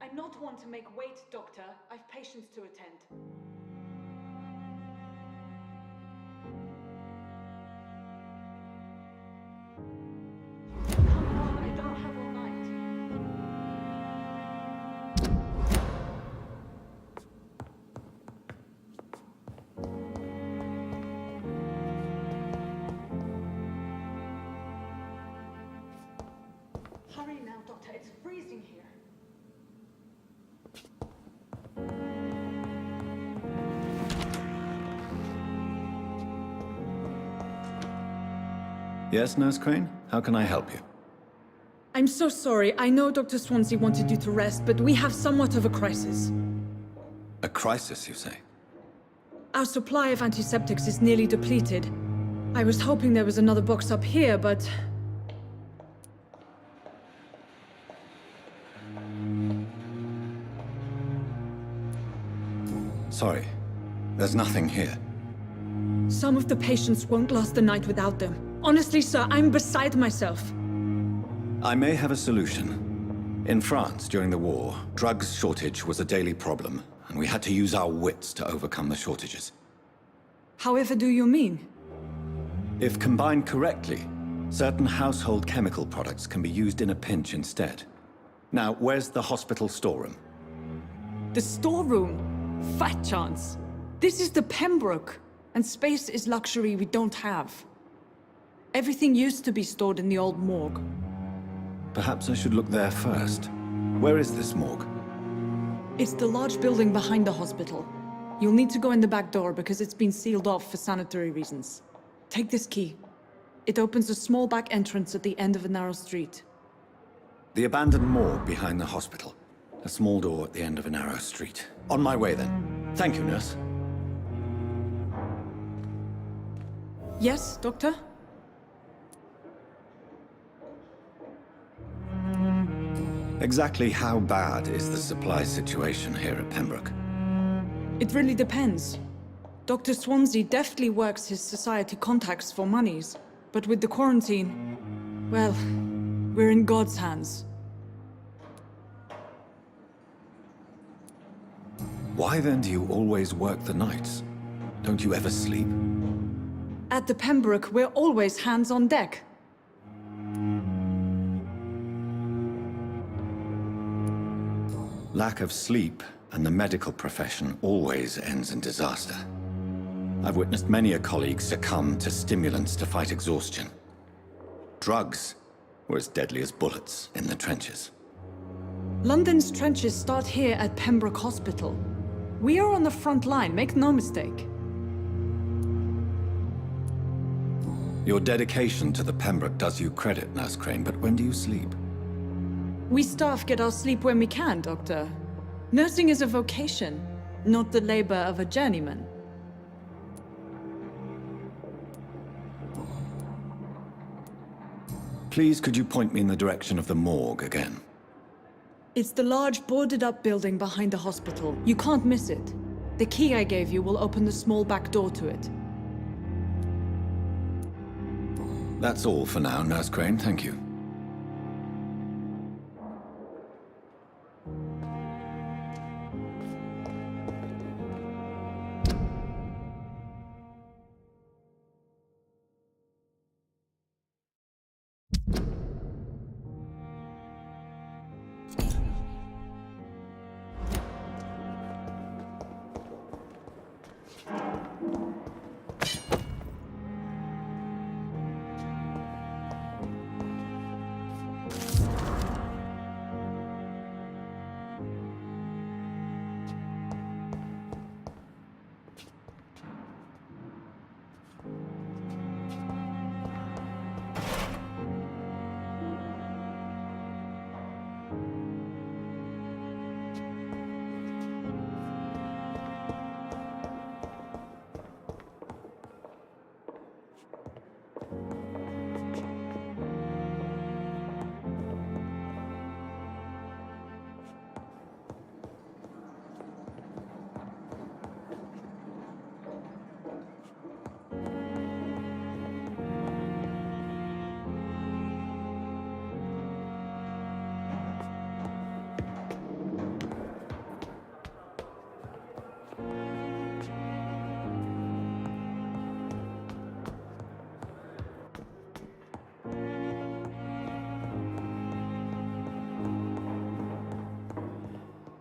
I'm not one to make wait, Doctor. I've patients to attend. Come on, I don't have all night. Hurry now, Doctor. It's freezing here. Yes, Nurse Crane? How can I help you? I'm so sorry. I know Dr. Swansea wanted you to rest, but we have somewhat of a crisis. A crisis, you say? Our supply of antiseptics is nearly depleted. I was hoping there was another box up here, but... Sorry. There's nothing here. Some of the patients won't last the night without them. Honestly, sir, I'm beside myself. I may have a solution. In France, during the war, drugs shortage was a daily problem, and we had to use our wits to overcome the shortages. However do you mean? If combined correctly, certain household chemical products can be used in a pinch instead. Now, where's the hospital storeroom? The storeroom? Fat chance. This is the Pembroke, and space is luxury we don't have. Everything used to be stored in the old morgue. Perhaps I should look there first. Where is this morgue? It's the large building behind the hospital. You'll need to go in the back door because it's been sealed off for sanitary reasons. Take this key. It opens a small back entrance at the end of a narrow street. The abandoned morgue behind the hospital. A small door at the end of a narrow street. On my way then. Thank you, nurse. Yes, Doctor? Exactly how bad is the supply situation here at Pembroke? It really depends. Dr. Swansea deftly works his society contacts for monies, but with the quarantine, well, we're in God's hands. Why then do you always work the nights? Don't you ever sleep? At the Pembroke, we're always hands on deck. Lack of sleep and the medical profession always ends in disaster. I've witnessed many a colleague succumb to stimulants to fight exhaustion. Drugs were as deadly as bullets in the trenches. London's trenches start here at Pembroke Hospital. We are on the front line, make no mistake. Your dedication to the Pembroke does you credit, Nurse Crane, but when do you sleep? We staff get our sleep when we can, Doctor. Nursing is a vocation, not the labor of a journeyman. Please, could you point me in the direction of the morgue again? It's the large boarded-up building behind the hospital. You can't miss it. The key I gave you will open the small back door to it. That's all for now, Nurse Crane, thank you.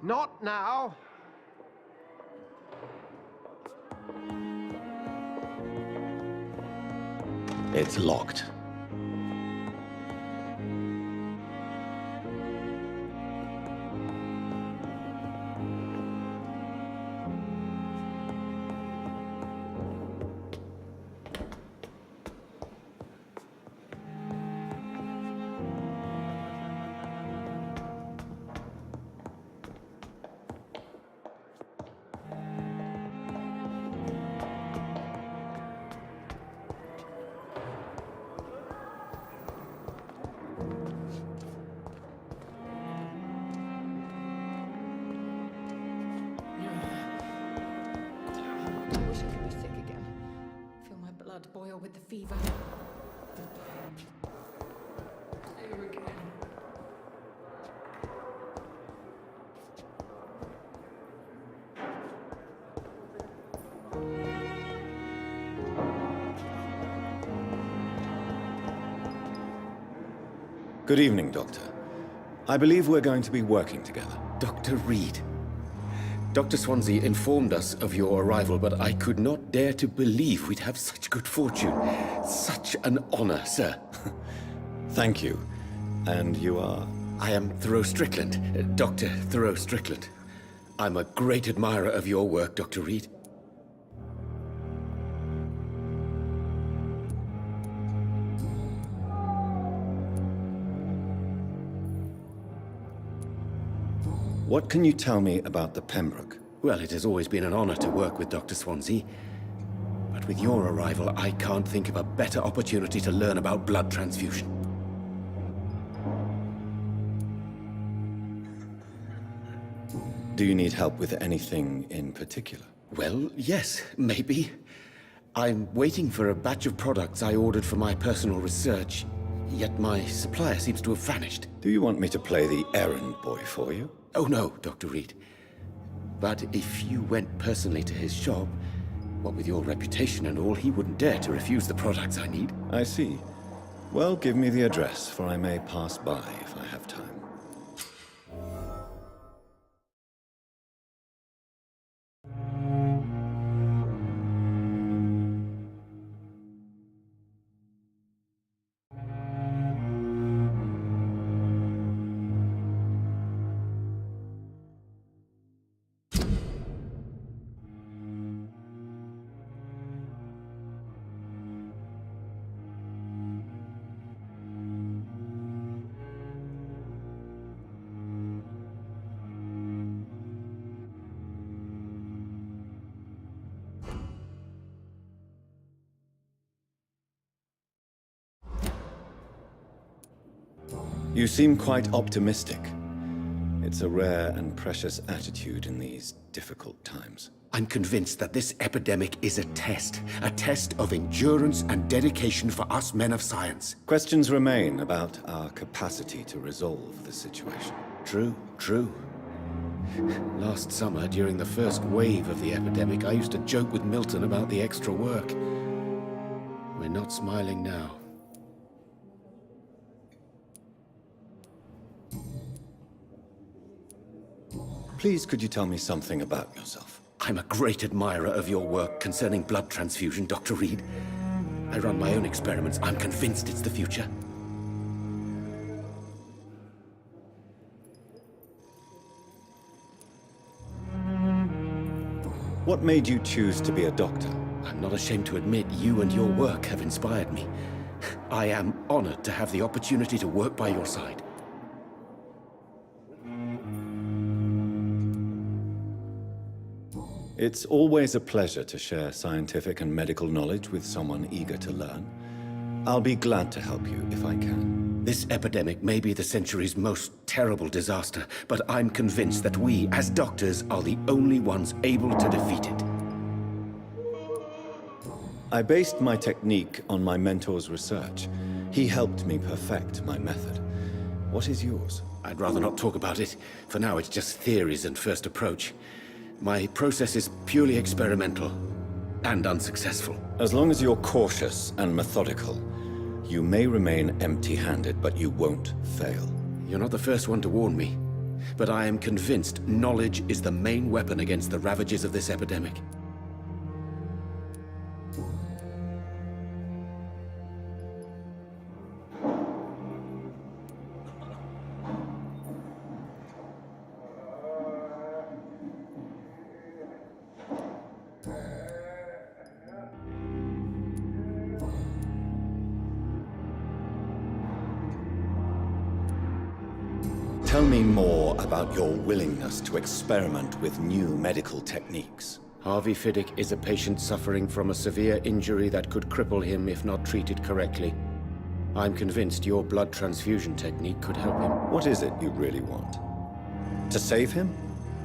Not now. It's locked. I wish I could be sick again. Feel my blood boil with the fever. Here again. Good evening, Doctor. I believe we're going to be working together. Dr. Reed. Dr. Swansea informed us of your arrival, but I could not dare to believe we'd have such good fortune. Such an honor, sir. Thank you. And you are? I am Thoreau Strickland, Dr. Thoreau Strickland. I'm a great admirer of your work, Dr. Reed. What can you tell me about the Pembroke? Well, it has always been an honor to work with Dr. Swansea. But with your arrival, I can't think of a better opportunity to learn about blood transfusion. Do you need help with anything in particular? Well, yes, maybe. I'm waiting for a batch of products I ordered for my personal research, yet my supplier seems to have vanished. Do you want me to play the errand boy for you? Oh no, Dr. Reed. But if you went personally to his shop, what with your reputation and all, he wouldn't dare to refuse the products I need. I see. Well, give me the address, for I may pass by if I have time. You seem quite optimistic. It's a rare and precious attitude in these difficult times. I'm convinced that this epidemic is a test of endurance and dedication for us men of science. Questions remain about our capacity to resolve the situation. True, true. Last summer, during the first wave of the epidemic, I used to joke with Milton about the extra work. We're not smiling now. Please, could you tell me something about yourself? I'm a great admirer of your work concerning blood transfusion, Dr. Reed. I run my own experiments. I'm convinced it's the future. What made you choose to be a doctor? I'm not ashamed to admit you and your work have inspired me. I am honored to have the opportunity to work by your side. It's always a pleasure to share scientific and medical knowledge with someone eager to learn. I'll be glad to help you if I can. This epidemic may be the century's most terrible disaster, but I'm convinced that we, as doctors, are the only ones able to defeat it. I based my technique on my mentor's research. He helped me perfect my method. What is yours? I'd rather not talk about it. For now, it's just theories and first approach. My process is purely experimental and unsuccessful. As long as you're cautious and methodical, you may remain empty-handed, but you won't fail. You're not the first one to warn me. but I am convinced knowledge is the main weapon against the ravages of this epidemic. Tell me more about your willingness to experiment with new medical techniques. Harvey Fiddick is a patient suffering from a severe injury that could cripple him if not treated correctly. I'm convinced your blood transfusion technique could help him. What is it you really want? To save him,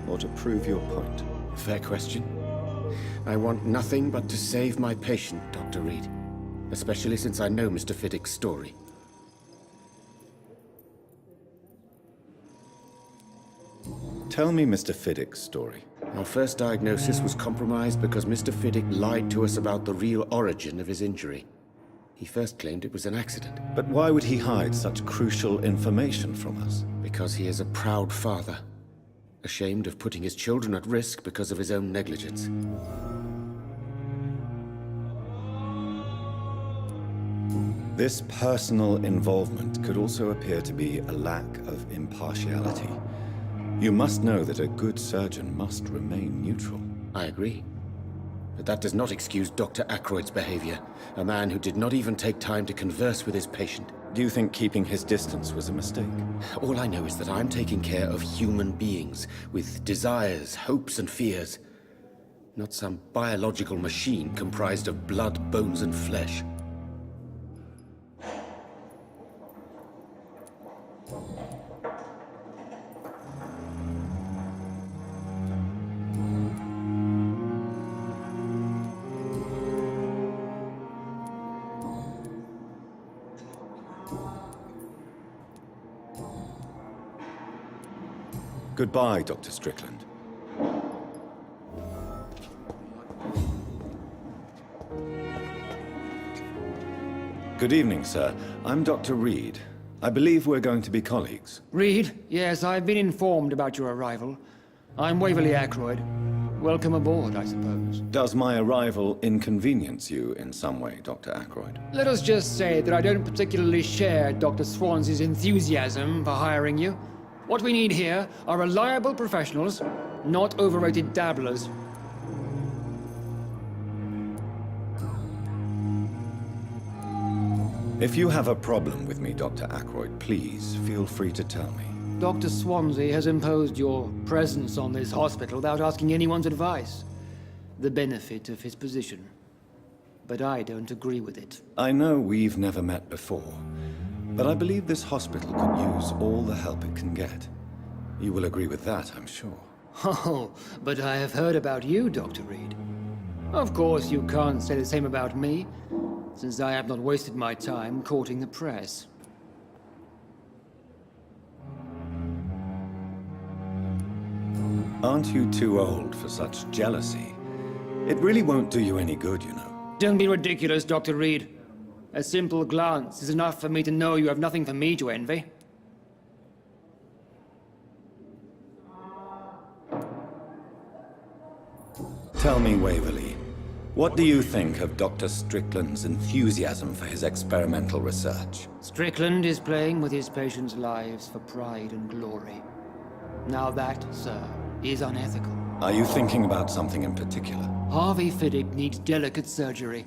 or to prove your point? Fair question. I want nothing but to save my patient, Dr. Reed. Especially since I know Mr. Fiddick's story. Tell me Mr. Fiddick's story. Our first diagnosis was compromised because Mr. Fiddick lied to us about the real origin of his injury. He first claimed it was an accident. But why would he hide such crucial information from us? Because he is a proud father, ashamed of putting his children at risk because of his own negligence. This personal involvement could also appear to be a lack of impartiality. You must know that a good surgeon must remain neutral. I agree. But that does not excuse Dr. Ackroyd's behavior, a man who did not even take time to converse with his patient. Do you think keeping his distance was a mistake? All I know is that I'm taking care of human beings, with desires, hopes, and fears. Not some biological machine comprised of blood, bones, and flesh. Goodbye, Dr. Strickland. Good evening, sir. I'm Dr. Reed. I believe we're going to be colleagues. Reed? Yes, I've been informed about your arrival. I'm Waverly Ackroyd. Welcome aboard, I suppose. Does my arrival inconvenience you in some way, Dr. Ackroyd? Let us just say that I don't particularly share Dr. Swansea's enthusiasm for hiring you. What we need here are reliable professionals, not overrated dabblers. If you have a problem with me, Dr. Ackroyd, please feel free to tell me. Dr. Swansea has imposed your presence on this hospital without asking anyone's advice. The benefit of his position. But I don't agree with it. I know we've never met before, but I believe this hospital could use all the help it can get. You will agree with that, I'm sure. Oh, but I have heard about you, Dr. Reed. Of course, you can't say the same about me, since I have not wasted my time courting the press. Aren't you too old for such jealousy? It really won't do you any good, you know. Don't be ridiculous, Dr. Reed. A simple glance is enough for me to know you have nothing for me to envy. Tell me, Waverly, what do you think of Dr. Strickland's enthusiasm for his experimental research? Strickland is playing with his patients' lives for pride and glory. Now that, sir, is unethical. Are you thinking about something in particular? Harvey Fiddick needs delicate surgery.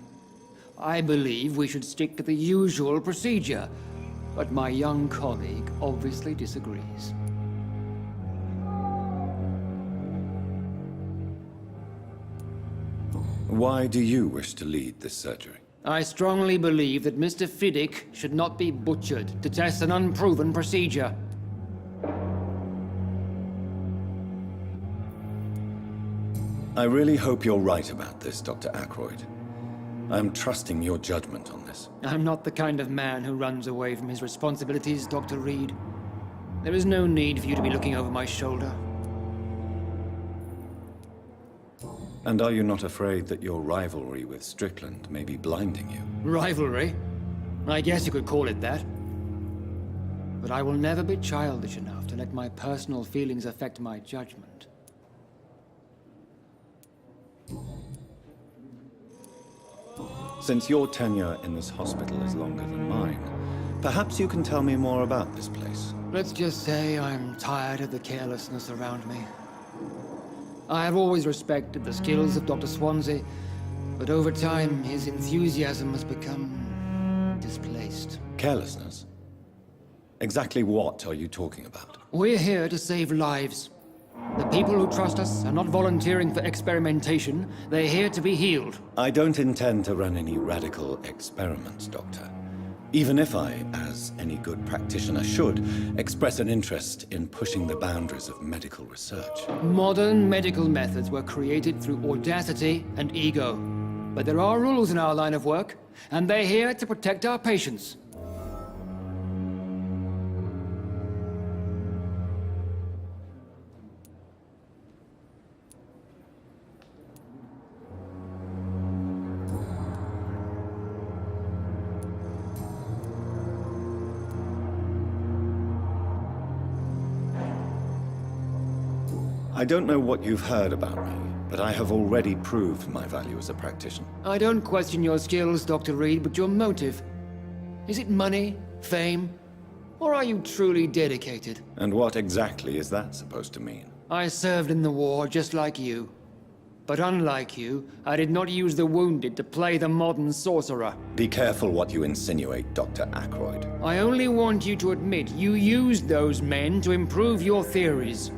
I believe we should stick to the usual procedure, but my young colleague obviously disagrees. Why do you wish to lead this surgery? I strongly believe that Mr. Fiddick should not be butchered to test an unproven procedure. I really hope you're right about this, Dr. Ackroyd. I'm trusting your judgment on this. I'm not the kind of man who runs away from his responsibilities, Dr. Reed. There is no need for you to be looking over my shoulder. And are you not afraid that your rivalry with Strickland may be blinding you? Rivalry? I guess you could call it that. but I will never be childish enough to let my personal feelings affect my judgment. Since your tenure in this hospital is longer than mine, perhaps you can tell me more about this place. Let's just say I'm tired of the carelessness around me. I have always respected the skills of Dr. Swansea, but over time, his enthusiasm has become displaced. Carelessness? Exactly what are you talking about? We're here to save lives. The people who trust us are not volunteering for experimentation. They're here to be healed. I don't intend to run any radical experiments, Doctor. Even if I, as any good practitioner should, express an interest in pushing the boundaries of medical research. Modern medical methods were created through audacity and ego. But there are rules in our line of work, and they're here to protect our patients. I don't know what you've heard about me, but I have already proved my value as a practitioner. I don't question your skills, Dr. Reed, but your motive. Is it money, fame, or are you truly dedicated? And what exactly is that supposed to mean? I served in the war just like you. But unlike you, I did not use the wounded to play the modern sorcerer. Be careful what you insinuate, Dr. Ackroyd. I only want you to admit you used those men to improve your theories.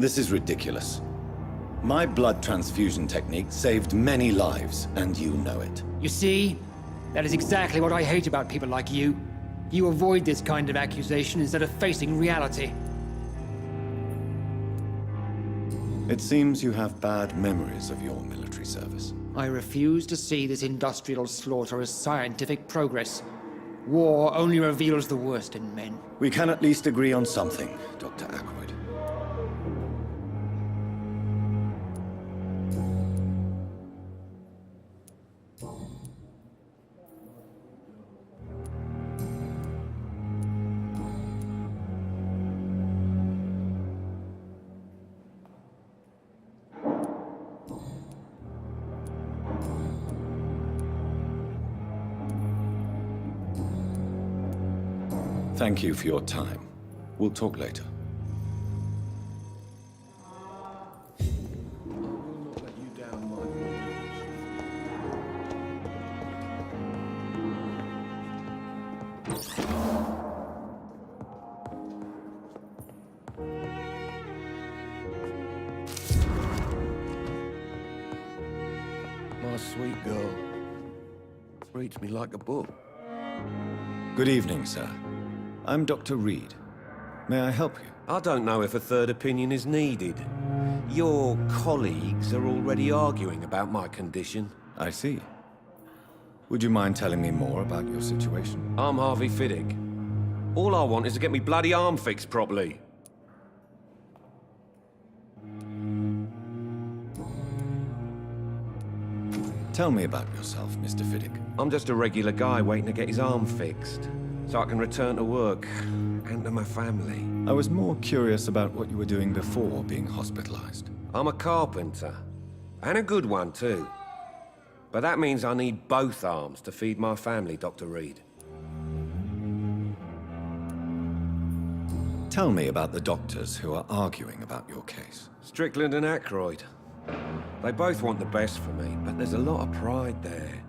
This is ridiculous. My blood transfusion technique saved many lives, and you know it. You see? That is exactly what I hate about people like you. You avoid this kind of accusation instead of facing reality. It seems you have bad memories of your military service. I refuse to see this industrial slaughter as scientific progress. War only reveals the worst in men. We can at least agree on something, Dr. Ackroyd. Thank you for your time. We'll talk later. My sweet girl reads me like a book. Good evening, sir. I'm Dr. Reed. May I help you? I don't know if a third opinion is needed. Your colleagues are already arguing about my condition. I see. Would you mind telling me more about your situation? I'm Harvey Fiddick. All I want is to get me bloody arm fixed properly. Tell me about yourself, Mr. Fiddick. I'm just a regular guy waiting to get his arm fixed, so I can return to work and to my family. I was more curious about what you were doing before being hospitalized. I'm a carpenter, and a good one too. But that means I need both arms to feed my family, Dr. Reed. Tell me about the doctors who are arguing about your case. Strickland and Ackroyd. They both want the best for me, but there's a lot of pride there.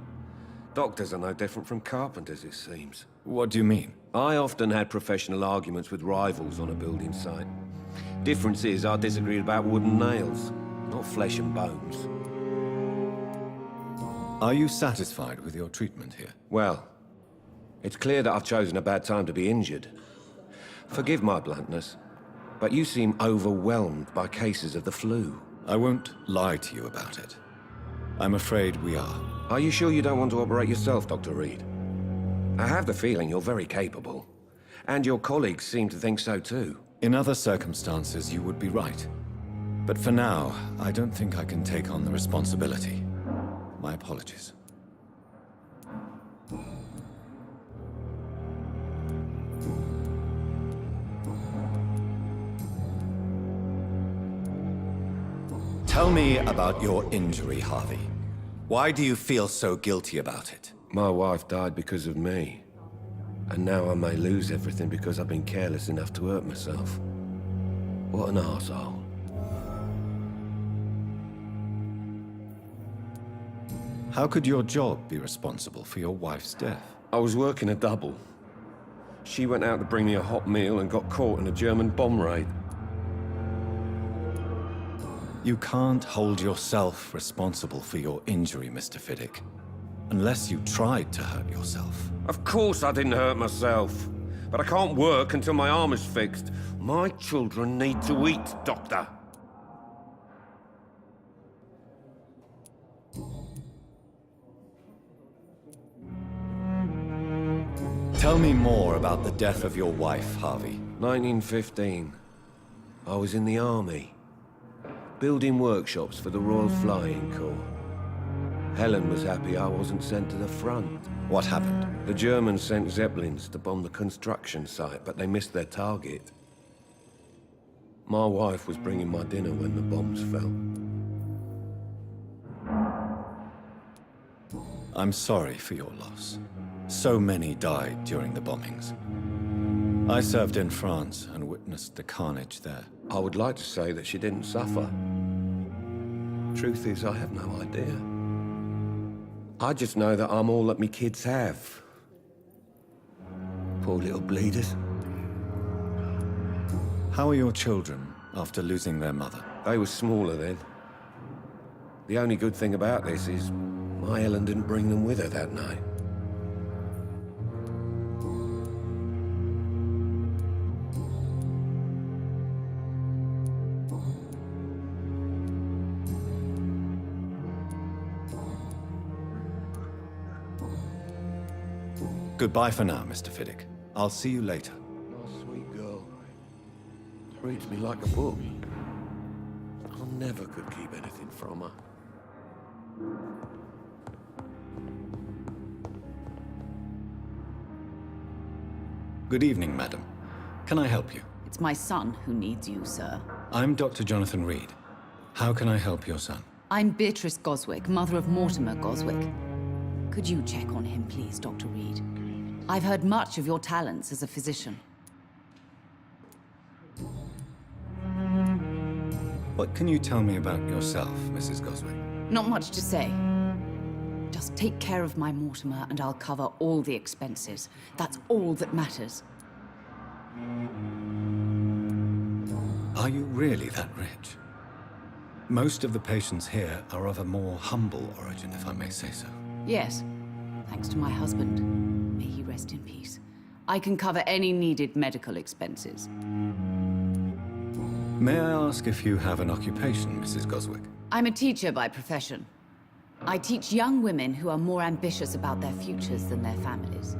Doctors are no different from carpenters, it seems. What do you mean? I often had professional arguments with rivals on a building site. Difference is I disagreed about wooden nails, not flesh and bones. Are you satisfied with your treatment here? Well, it's clear that I've chosen a bad time to be injured. Forgive my bluntness, but you seem overwhelmed by cases of the flu. I won't lie to you about it. I'm afraid we are. Are you sure you don't want to operate yourself, Dr. Reed? I have the feeling you're very capable. And your colleagues seem to think so too. In other circumstances, you would be right. But for now, I don't think I can take on the responsibility. My apologies. Tell me about your injury, Harvey. Why do you feel so guilty about it? My wife died because of me. And now I may lose everything because I've been careless enough to hurt myself. What an arsehole. How could your job be responsible for your wife's death? I was working a double. She went out to bring me a hot meal and got caught in a German bomb raid. You can't hold yourself responsible for your injury, Mr. Fiddick. Unless you tried to hurt yourself. Of course I didn't hurt myself. But I can't work until my arm is fixed. My children need to eat, Doctor. Tell me more about the death of your wife, Harvey. 1915. I was in the army. Building workshops for the Royal Flying Corps. Helen was happy I wasn't sent to the front. What happened? The Germans sent Zeppelins to bomb the construction site, but they missed their target. My wife was bringing my dinner when the bombs fell. I'm sorry for your loss. So many died during the bombings. I served in France and witnessed the carnage there. I would like to say that she didn't suffer. Truth is, I have no idea. I just know that I'm all that me kids have. Poor little bleeders. How are your children after losing their mother? They were smaller then. The only good thing about this is my Helen didn't bring them with her that night. Goodbye for now, Mr. Fiddick. I'll see you later. Oh, sweet girl. Reads me like a book. I never could keep anything from her. Good evening, madam. Can I help you? It's my son who needs you, sir. I'm Dr. Jonathan Reed. How can I help your son? I'm Beatrice Goswick, mother of Mortimer Goswick. Could you check on him, please, Dr. Reed? I've heard much of your talents as a physician. What can you tell me about yourself, Mrs. Goswick? Not much to say. Just take care of my Mortimer and I'll cover all the expenses. That's all that matters. Are you really that rich? Most of the patients here are of a more humble origin, if I may say so. Yes, thanks to my husband. May he rest in peace. I can cover any needed medical expenses. May I ask if you have an occupation, Mrs. Goswick? I'm a teacher by profession. I teach young women who are more ambitious about their futures than their families.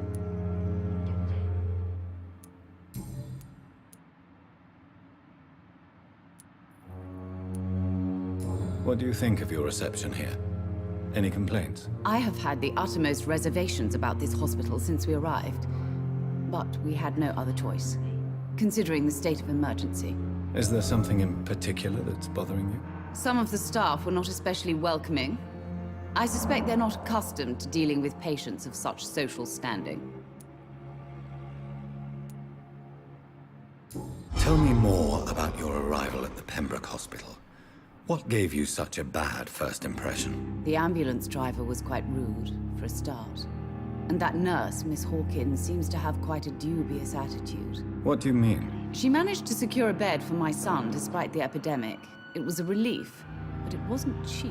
What do you think of your reception here? Any complaints? I have had the uttermost reservations about this hospital since we arrived. But we had no other choice, considering the state of emergency. Is there something in particular that's bothering you? Some of the staff were not especially welcoming. I suspect they're not accustomed to dealing with patients of such social standing. Tell me more about your arrival at the Pembroke Hospital. What gave you such a bad first impression? The ambulance driver was quite rude, for a start. And that nurse, Miss Hawkins, seems to have quite a dubious attitude. What do you mean? She managed to secure a bed for my son despite the epidemic. It was a relief, but it wasn't cheap.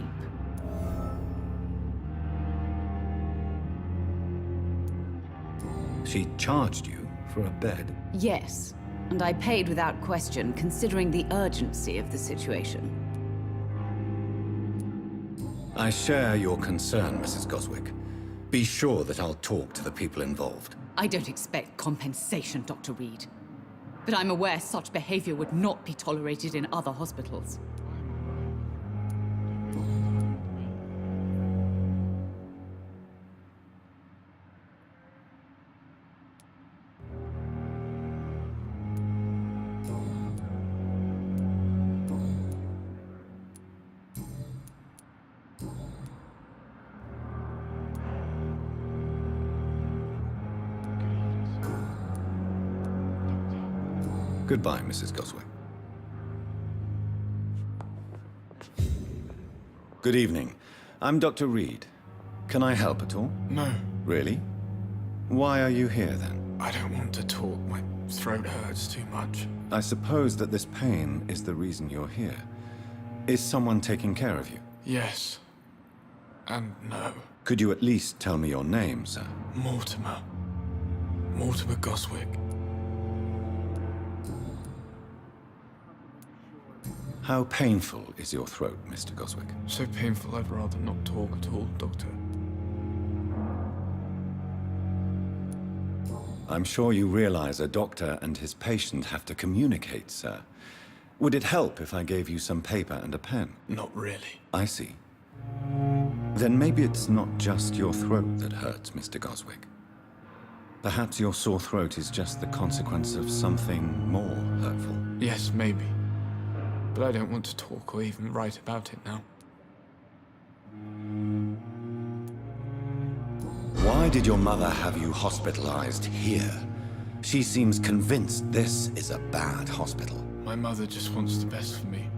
She charged you for a bed? Yes, and I paid without question, considering the urgency of the situation. I share your concern, Mrs. Goswick. Be sure that I'll talk to the people involved. I don't expect compensation, Dr. Reed. But I'm aware such behavior would not be tolerated in other hospitals. Goodbye, Mrs. Goswick. Good evening. I'm Dr. Reed. Can I help at all? No, Really? Why are you here, then? I don't want to talk. My throat hurts too much. I suppose that this pain is the reason you're here. Is someone taking care of you? Yes. And no. Could you at least tell me your name, sir? Mortimer. Mortimer Goswick. How painful is your throat, Mr. Goswick? So painful I'd rather not talk at all, Doctor. I'm sure you realize a doctor and his patient have to communicate, sir. Would it help if I gave you some paper and a pen? Not really. I see. Then maybe it's not just your throat that hurts, Mr. Goswick. Perhaps your sore throat is just the consequence of something more hurtful. Yes, maybe. But I don't want to talk or even write about it now. Why did your mother have you hospitalized here? She seems convinced this is a bad hospital. My mother just wants the best for me.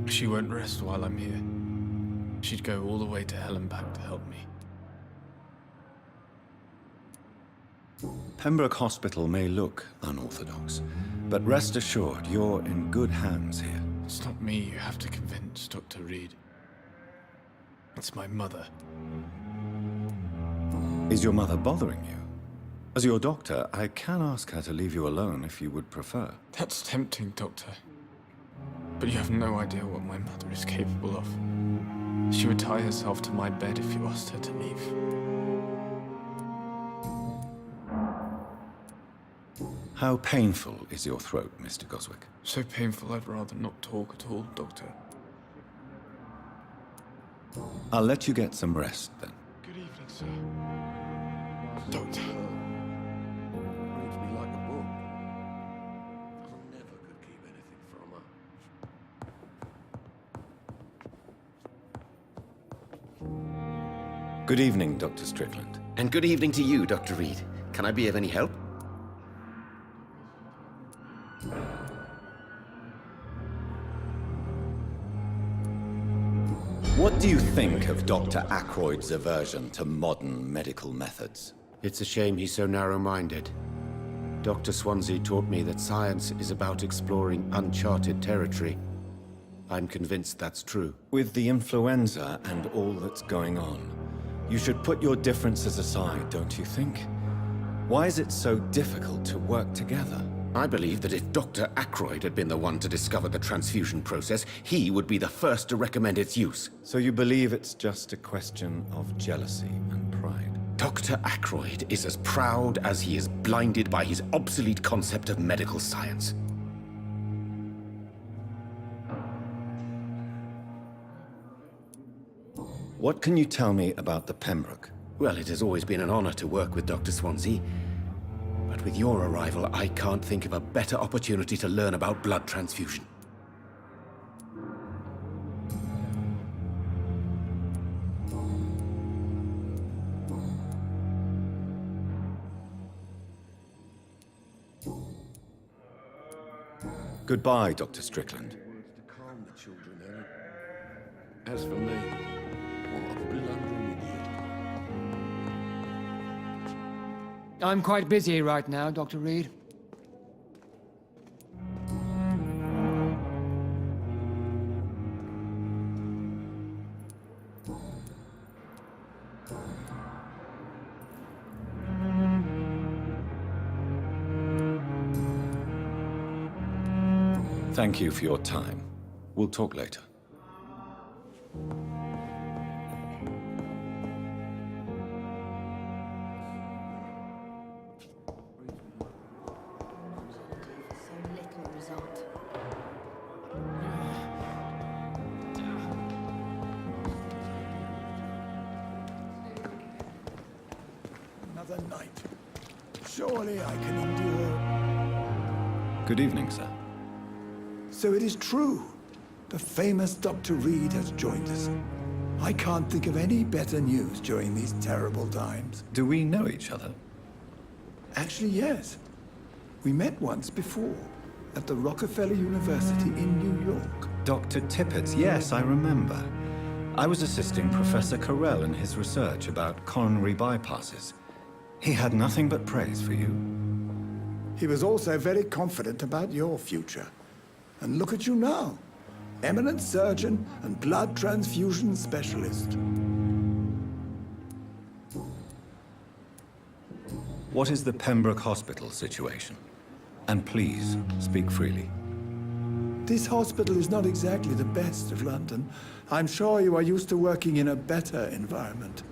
She won't rest while I'm here. She'd go all the way to hell and back to help me. Pembroke Hospital may look unorthodox, but rest assured you're in good hands here. It's not me you have to convince, Dr. Reed. It's my mother. Is your mother bothering you? As your doctor, I can ask her to leave you alone if you would prefer. That's tempting, Doctor. But you have no idea what my mother is capable of. She would tie herself to my bed if you asked her to leave. How painful is your throat, Mr. Goswick? So painful I'd rather not talk at all, Doctor. I'll let you get some rest, then. Good evening, sir. Doctor. Reads me like a book. I never could keep anything from her. Good evening, Dr. Strickland. And good evening to you, Dr. Reed. Can I be of any help? What do you think of Dr. Ackroyd's aversion to modern medical methods? It's a shame he's so narrow-minded. Dr. Swansea taught me that science is about exploring uncharted territory. I'm convinced that's true. With the influenza and all that's going on, you should put your differences aside, don't you think? Why is it so difficult to work together? I believe that if Dr. Ackroyd had been the one to discover the transfusion process, he would be the first to recommend its use. So you believe it's just a question of jealousy and pride? Dr. Ackroyd is as proud as he is blinded by his obsolete concept of medical science. What can you tell me about the Pembroke? Well, it has always been an honor to work with Dr. Swansea. But with your arrival, I can't think of a better opportunity to learn about blood transfusion. Goodbye, Dr. Strickland. Words to calm the children, Helen. As for me, what a blundering idiot. I'm quite busy right now, Dr. Reed. Thank you for your time. We'll talk later. So little result. Another night. Surely I can endure. Good evening, sir. So it is true. The famous Dr. Reed has joined us. I can't think of any better news during these terrible times. Do we know each other? Actually, yes. We met once before, at the Rockefeller University in New York. Dr. Tippett, yes, I remember. I was assisting Professor Carell in his research about coronary bypasses. He had nothing but praise for you. He was also very confident about your future. And look at you now. Eminent surgeon and blood transfusion specialist. What is the Pembroke Hospital situation? And please, speak freely. This hospital is not exactly the best of London. I'm sure you are used to working in a better environment.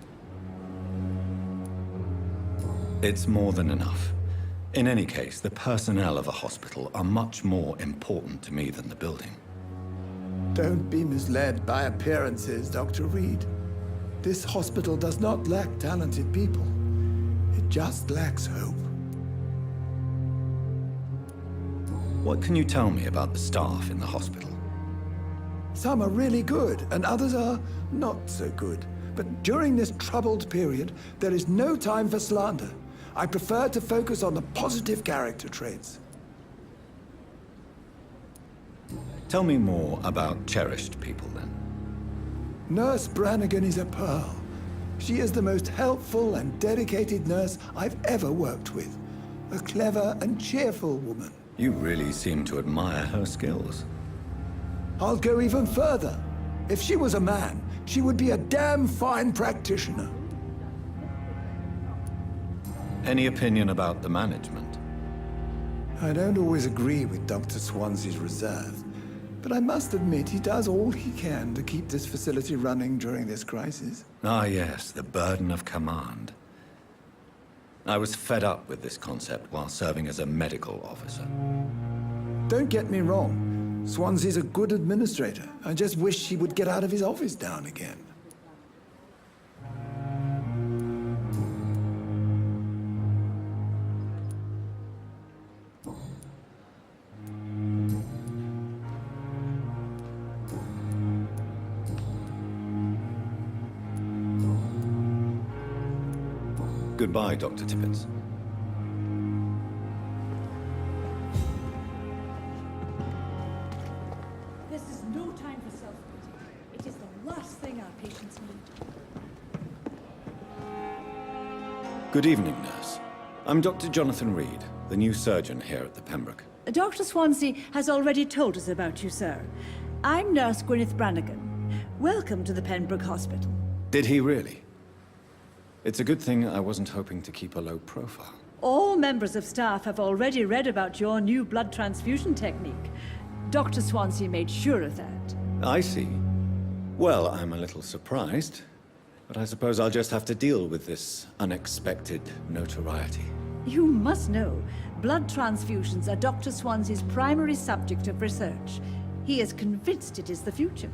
It's more than enough. In any case, the personnel of a hospital are much more important to me than the building. Don't be misled by appearances, Dr. Reed. This hospital does not lack talented people. It just lacks hope. What can you tell me about the staff in the hospital? Some are really good, and others are not so good. But during this troubled period, there is no time for slander. I prefer to focus on the positive character traits. Tell me more about cherished people, then. Nurse Brannigan is a pearl. She is the most helpful and dedicated nurse I've ever worked with. A clever and cheerful woman. You really seem to admire her skills. I'll go even further. If she was a man, she would be a damn fine practitioner. Any opinion about the management? I don't always agree with Dr. Swansea's reserve, but I must admit he does all he can to keep this facility running during this crisis. Ah, yes, the burden of command. I was fed up with this concept while serving as a medical officer. Don't get me wrong. Swansea's a good administrator. I just wish he would get out of his office now and again. Goodbye, Dr. Tippett. This is no time for self-pity. It is the last thing our patients need. Good evening, nurse. I'm Dr. Jonathan Reed, the new surgeon here at the Pembroke. Dr. Swansea has already told us about you, sir. I'm Nurse Gwyneth Brannigan. Welcome to the Pembroke Hospital. Did he really? It's a good thing I wasn't hoping to keep a low profile. All members of staff have already read about your new blood transfusion technique. Dr. Swansea made sure of that. I see. Well, I'm a little surprised, but I suppose I'll just have to deal with this unexpected notoriety. You must know, blood transfusions are Dr. Swansea's primary subject of research. He is convinced it is the future.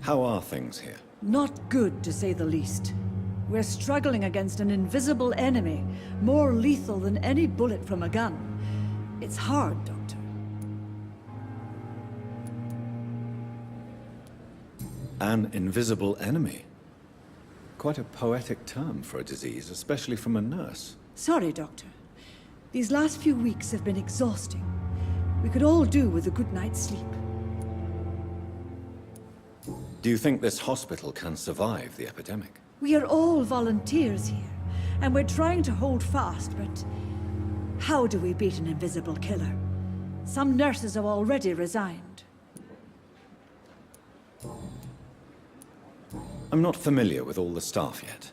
How are things here? Not good, to say the least. We're struggling against an invisible enemy, more lethal than any bullet from a gun. It's hard, Doctor. An invisible enemy? Quite a poetic term for a disease, especially from a nurse. Sorry, Doctor. These last few weeks have been exhausting. We could all do with a good night's sleep. Do you think this hospital can survive the epidemic? We are all volunteers here, and we're trying to hold fast, but how do we beat an invisible killer? Some nurses have already resigned. I'm not familiar with all the staff yet.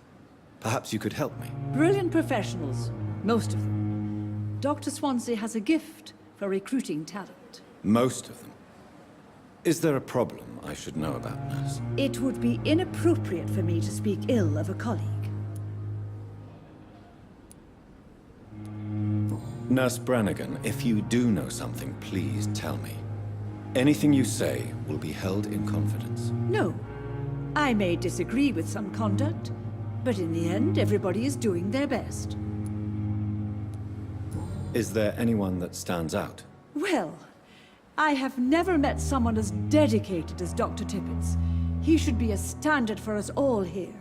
Perhaps you could help me. Brilliant professionals, most of them. Dr. Swansea has a gift for recruiting talent. Most of them. Is there a problem I should know about, nurse? It would be inappropriate for me to speak ill of a colleague. Nurse Brannigan, if you do know something, please tell me. Anything you say will be held in confidence. No. I may disagree with some conduct, but in the end, everybody is doing their best. Is there anyone that stands out? Well, I have never met someone as dedicated as Dr. Tippett's. He should be a standard for us all here.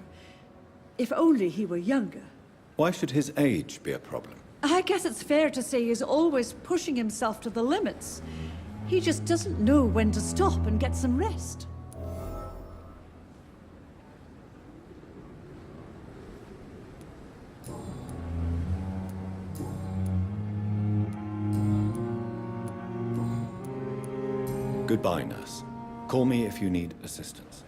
If only he were younger. Why should his age be a problem? I guess it's fair to say he's always pushing himself to the limits. He just doesn't know when to stop and get some rest. Goodbye, nurse. Call me if you need assistance.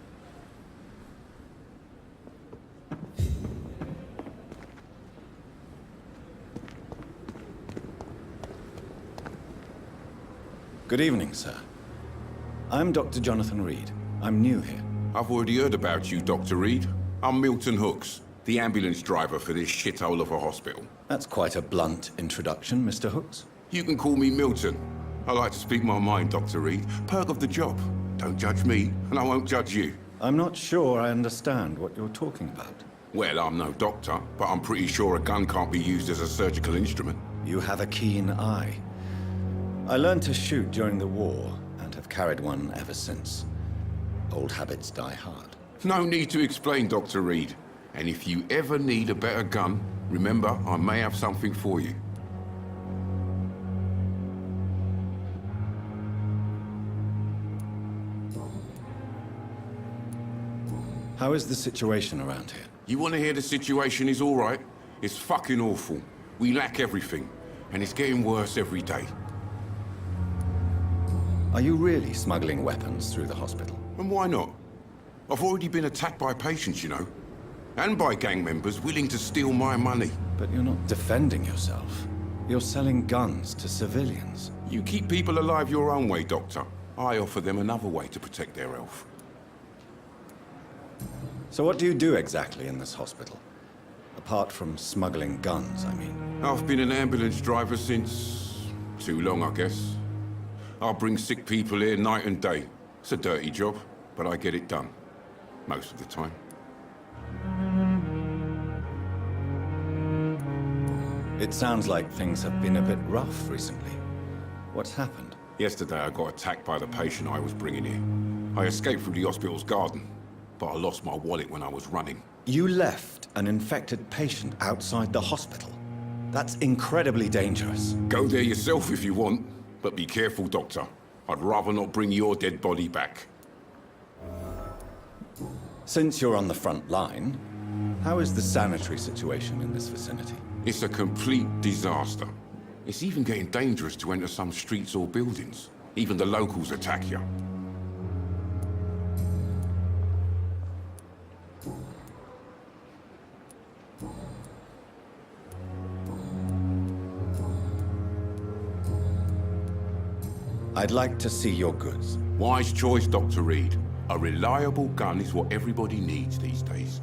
Good evening, sir. I'm Dr. Jonathan Reed. I'm new here. I've already heard about you, Dr. Reed. I'm Milton Hooks, the ambulance driver for this shithole of a hospital. That's quite a blunt introduction, Mr. Hooks. You can call me Milton. I like to speak my mind, Dr. Reed. Perk of the job. Don't judge me, and I won't judge you. I'm not sure I understand what you're talking about. Well, I'm no doctor, but I'm pretty sure a gun can't be used as a surgical instrument. You have a keen eye. I learned to shoot during the war, and have carried one ever since. Old habits die hard. No need to explain, Dr. Reed. And if you ever need a better gun, remember, I may have something for you. How is the situation around here? You want to hear the situation is all right? It's fucking awful. We lack everything, and it's getting worse every day. Are you really smuggling weapons through the hospital? And why not? I've already been attacked by patients, you know. And by gang members willing to steal my money. But you're not defending yourself. You're selling guns to civilians. You keep people alive your own way, Doctor. I offer them another way to protect their health. So what do you do exactly in this hospital? Apart from smuggling guns, I mean. I've been an ambulance driver since... too long, I guess. I'll bring sick people here night and day. It's a dirty job, but I get it done. Most of the time. It sounds like things have been a bit rough recently. What's happened? Yesterday I got attacked by the patient I was bringing here. I escaped from the hospital's garden, but I lost my wallet when I was running. You left an infected patient outside the hospital? That's incredibly dangerous. Go there yourself if you want, but be careful, Doctor. I'd rather not bring your dead body back. Since you're on the front line, how is the sanitary situation in this vicinity? It's a complete disaster. It's even getting dangerous to enter some streets or buildings. Even the locals attack you. I'd like to see your goods. Wise choice, Dr. Reed. A reliable gun is what everybody needs these days.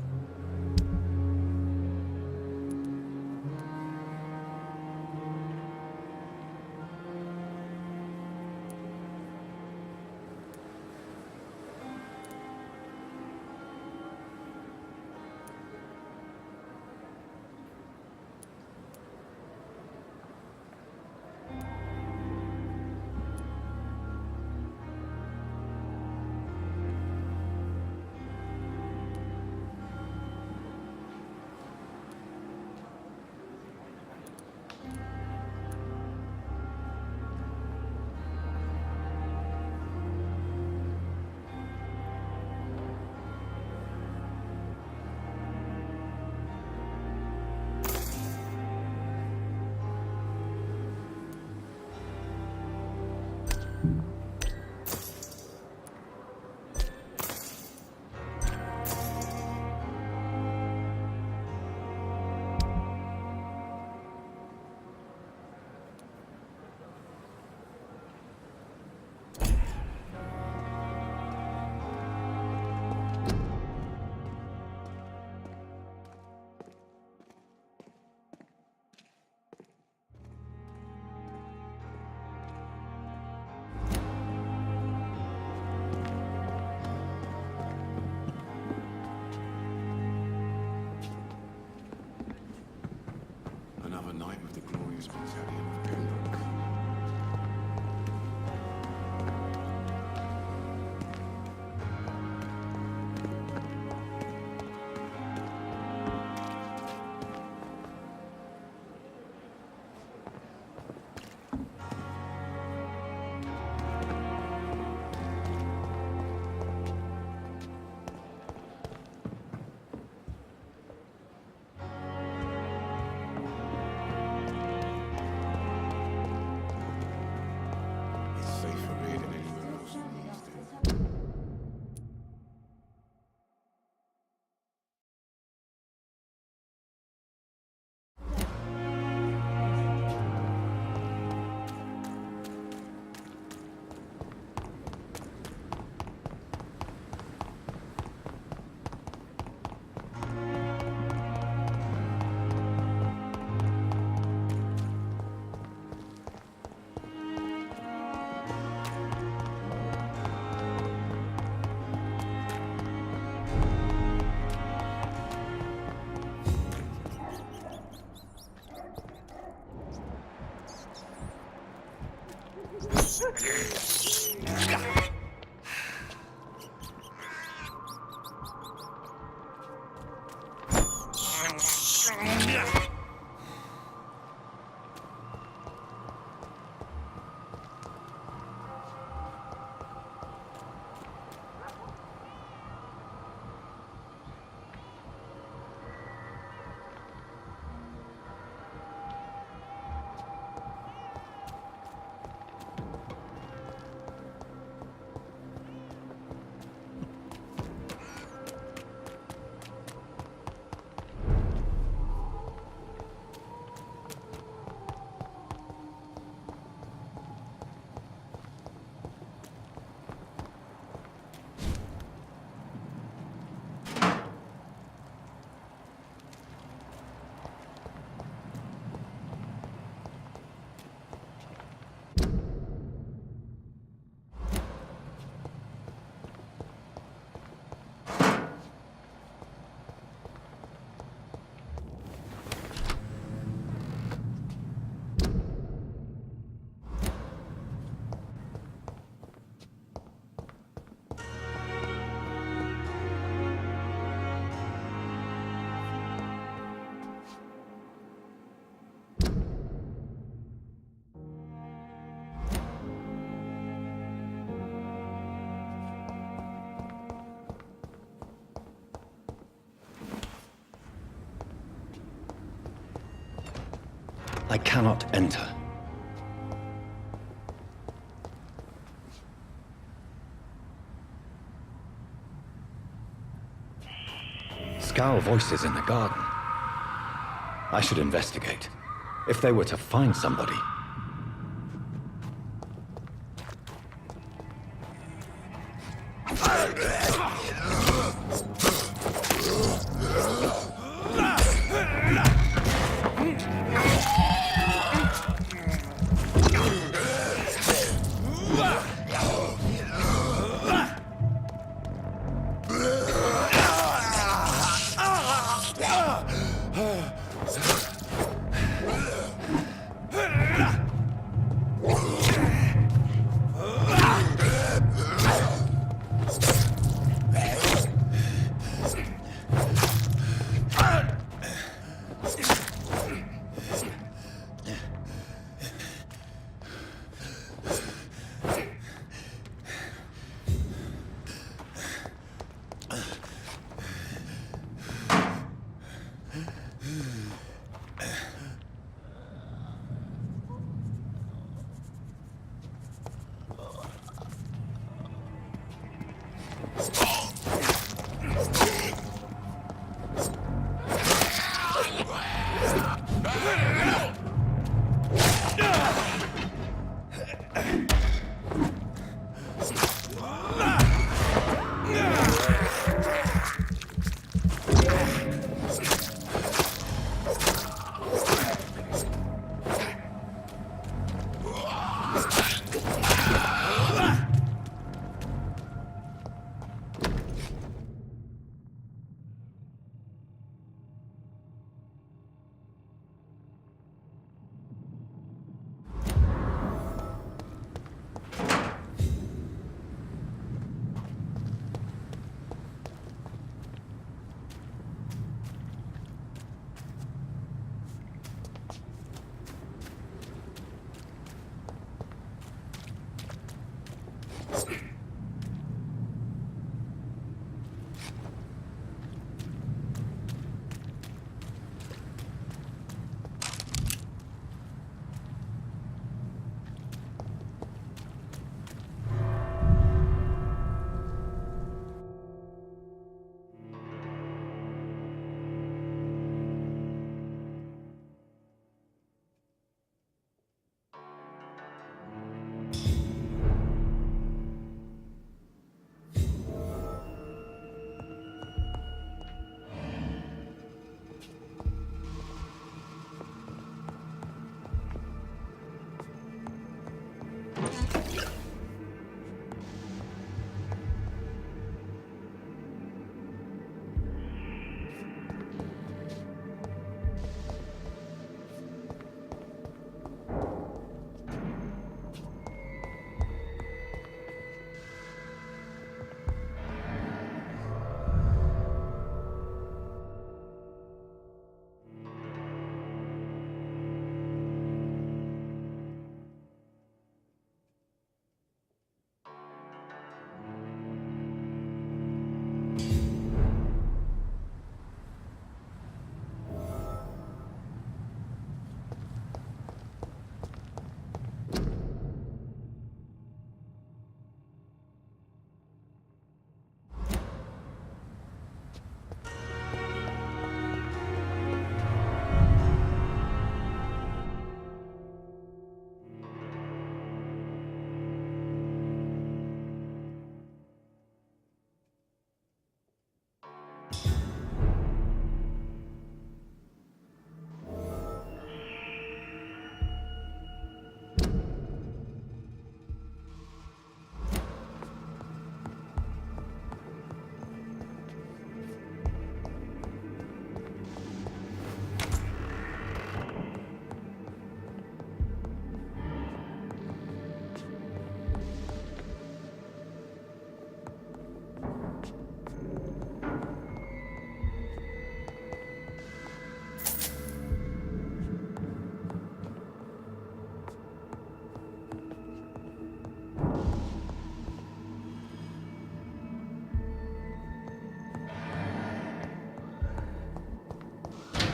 I cannot enter. Scowl voices in the garden. I should investigate. If they were to find somebody.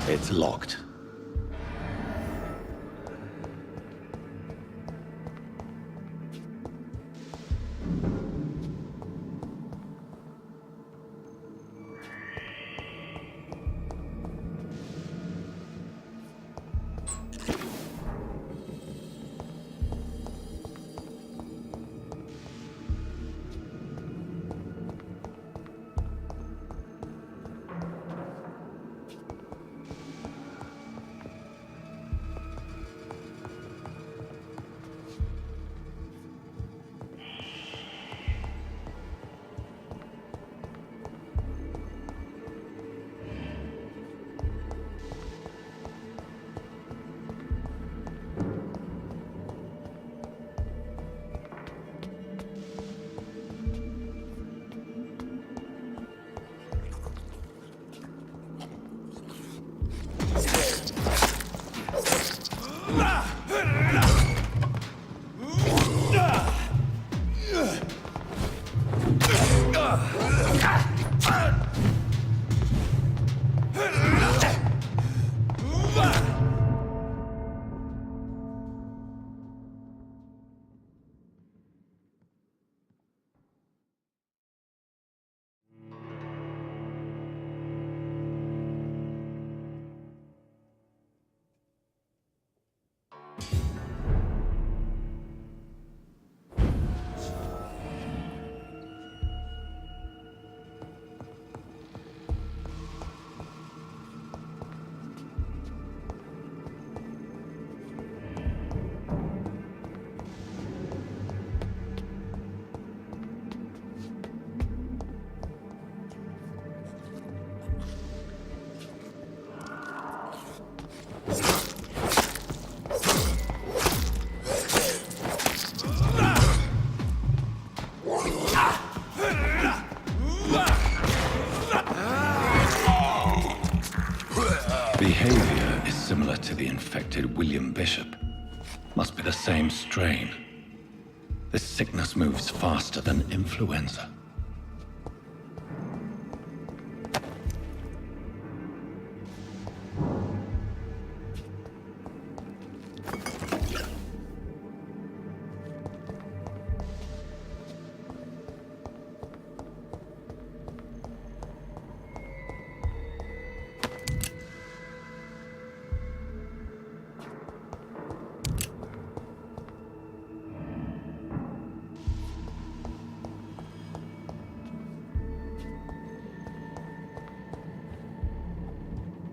It's locked. Behavior is similar to the infected William Bishop. Must be the same strain. This sickness moves faster than influenza.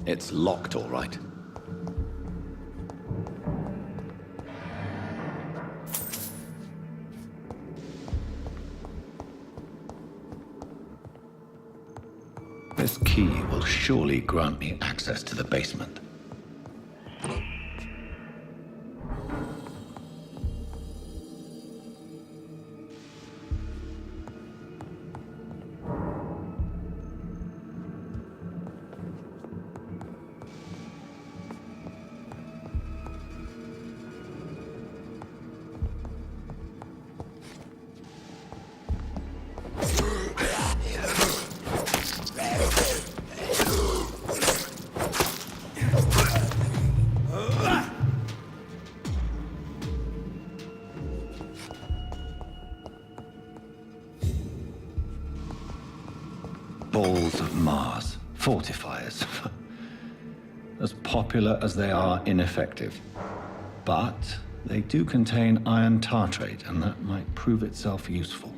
It's locked, all right. This key will surely grant me access to the basement. Balls of Mars, fortifiers. As popular as they are ineffective. But they do contain iron tartrate, and that might prove itself useful.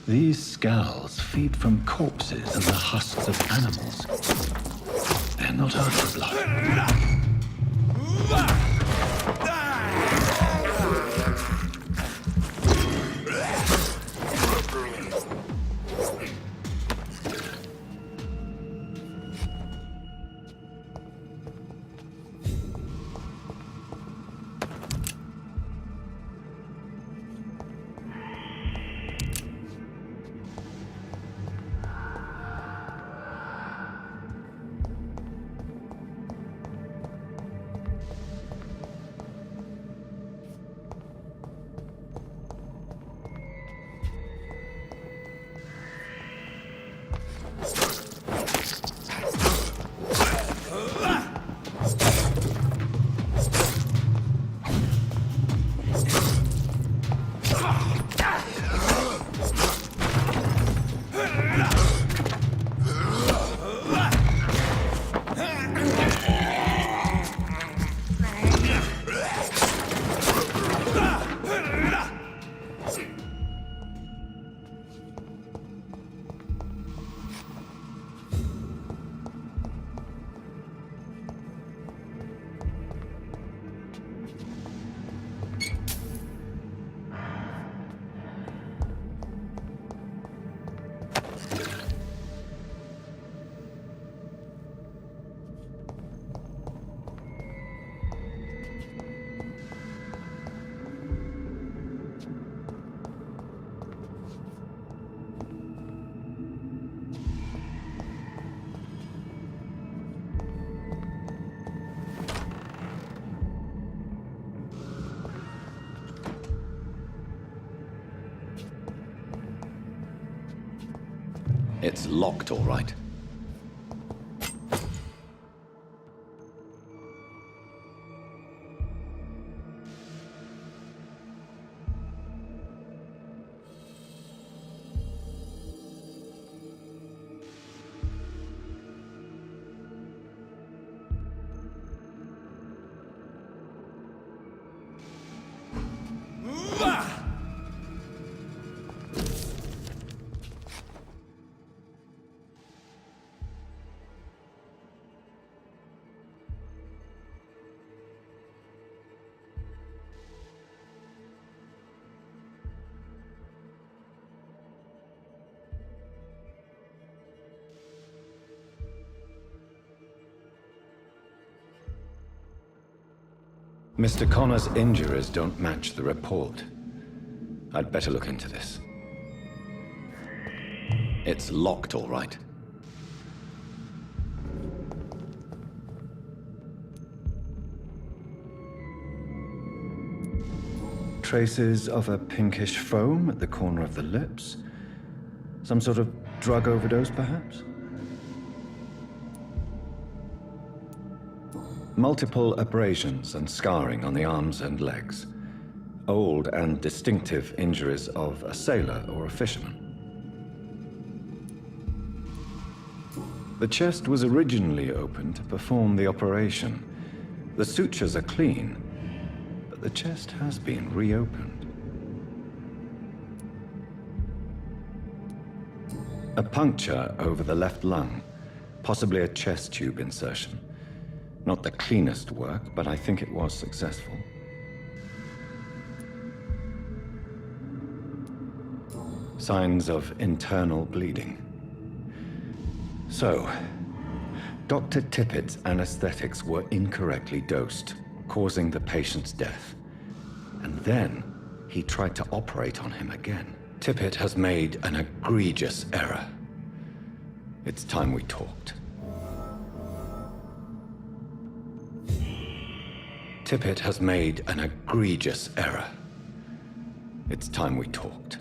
These skulls feed from corpses and the husks of animals. They're not out for blood. It's locked, all right. Mr. Connor's injuries don't match the report. I'd better look into this. It's locked, all right. Traces of a pinkish foam at the corner of the lips. Some sort of drug overdose, perhaps? Multiple abrasions and scarring on the arms and legs. Old and distinctive injuries of a sailor or a fisherman. The chest was originally opened to perform the operation. The sutures are clean, but the chest has been reopened. A puncture over the left lung, possibly a chest tube insertion. Not the cleanest work, but I think it was successful. Signs of internal bleeding. So, Dr. Tippett's anesthetics were incorrectly dosed, causing the patient's death. And then, he tried to operate on him again. Tippett has made an egregious error. It's time we talked. Tippett has made an egregious error. It's time we talked.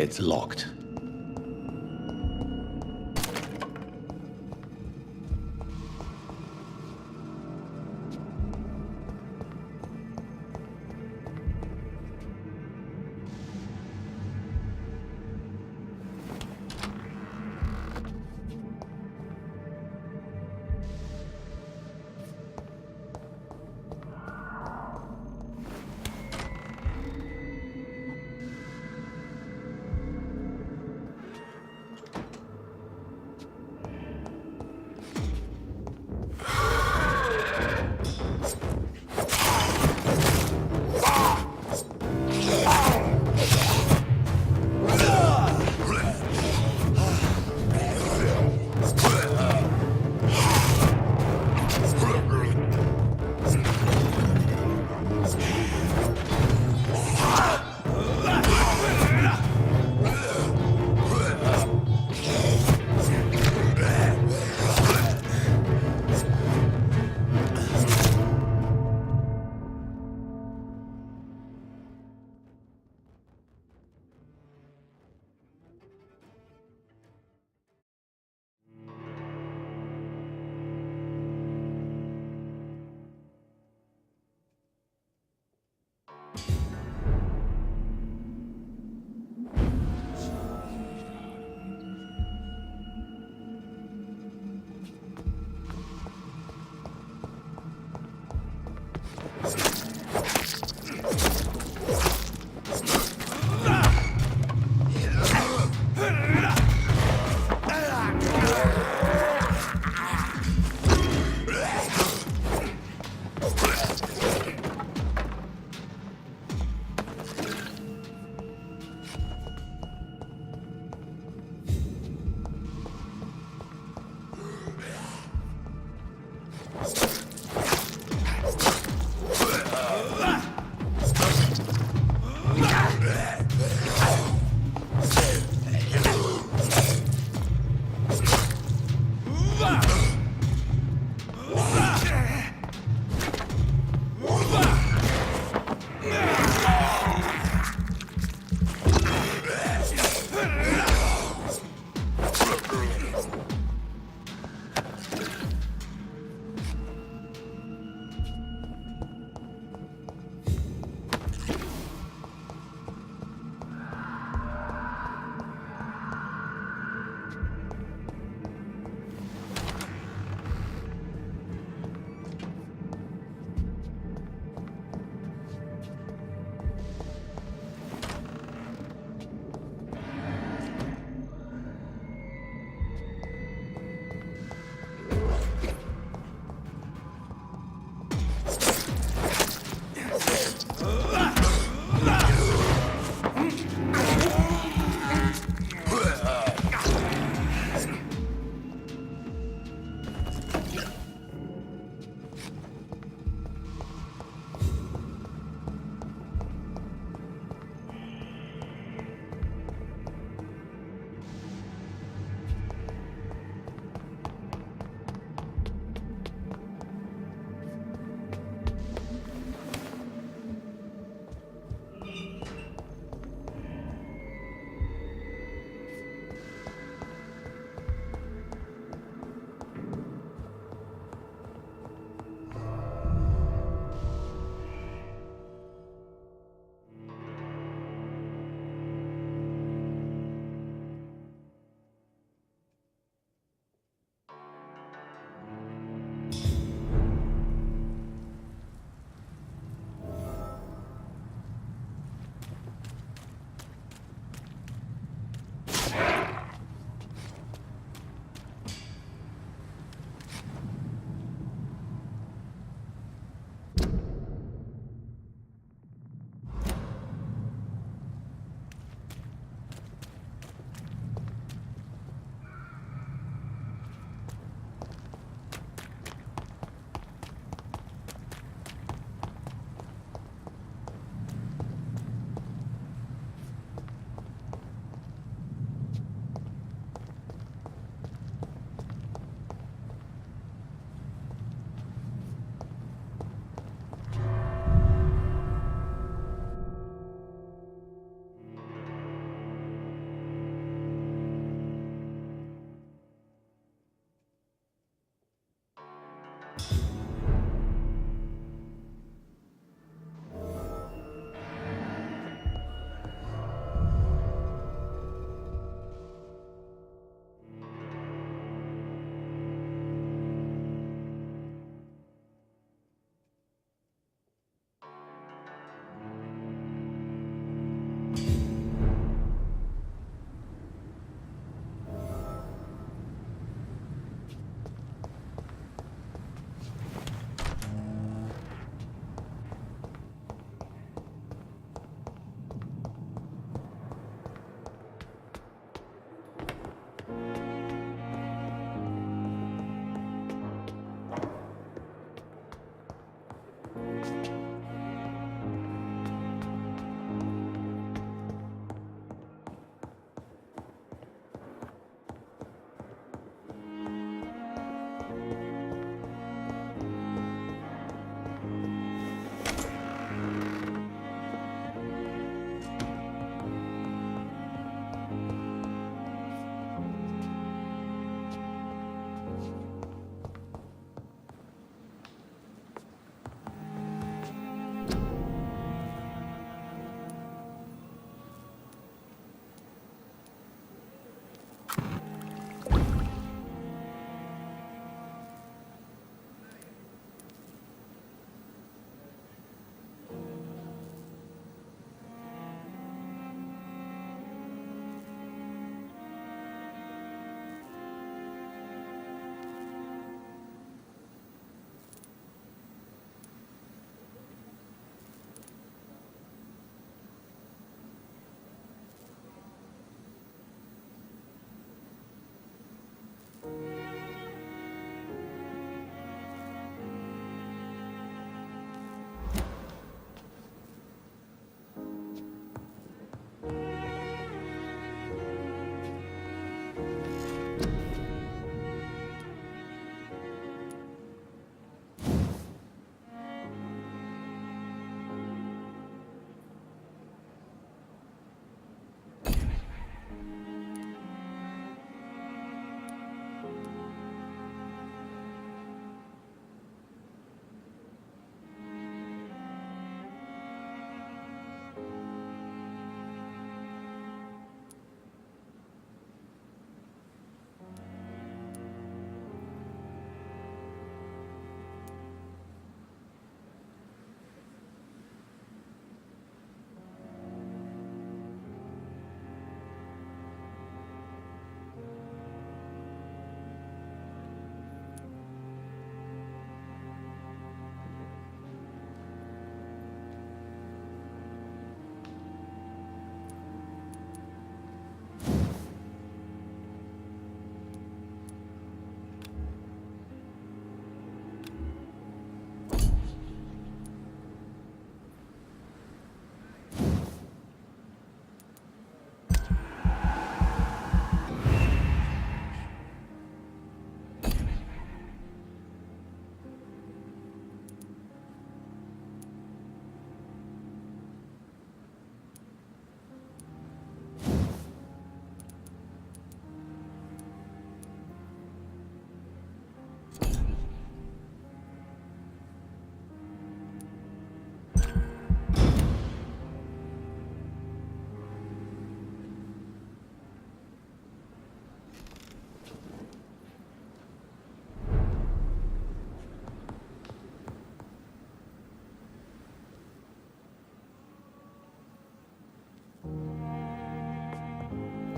It's locked.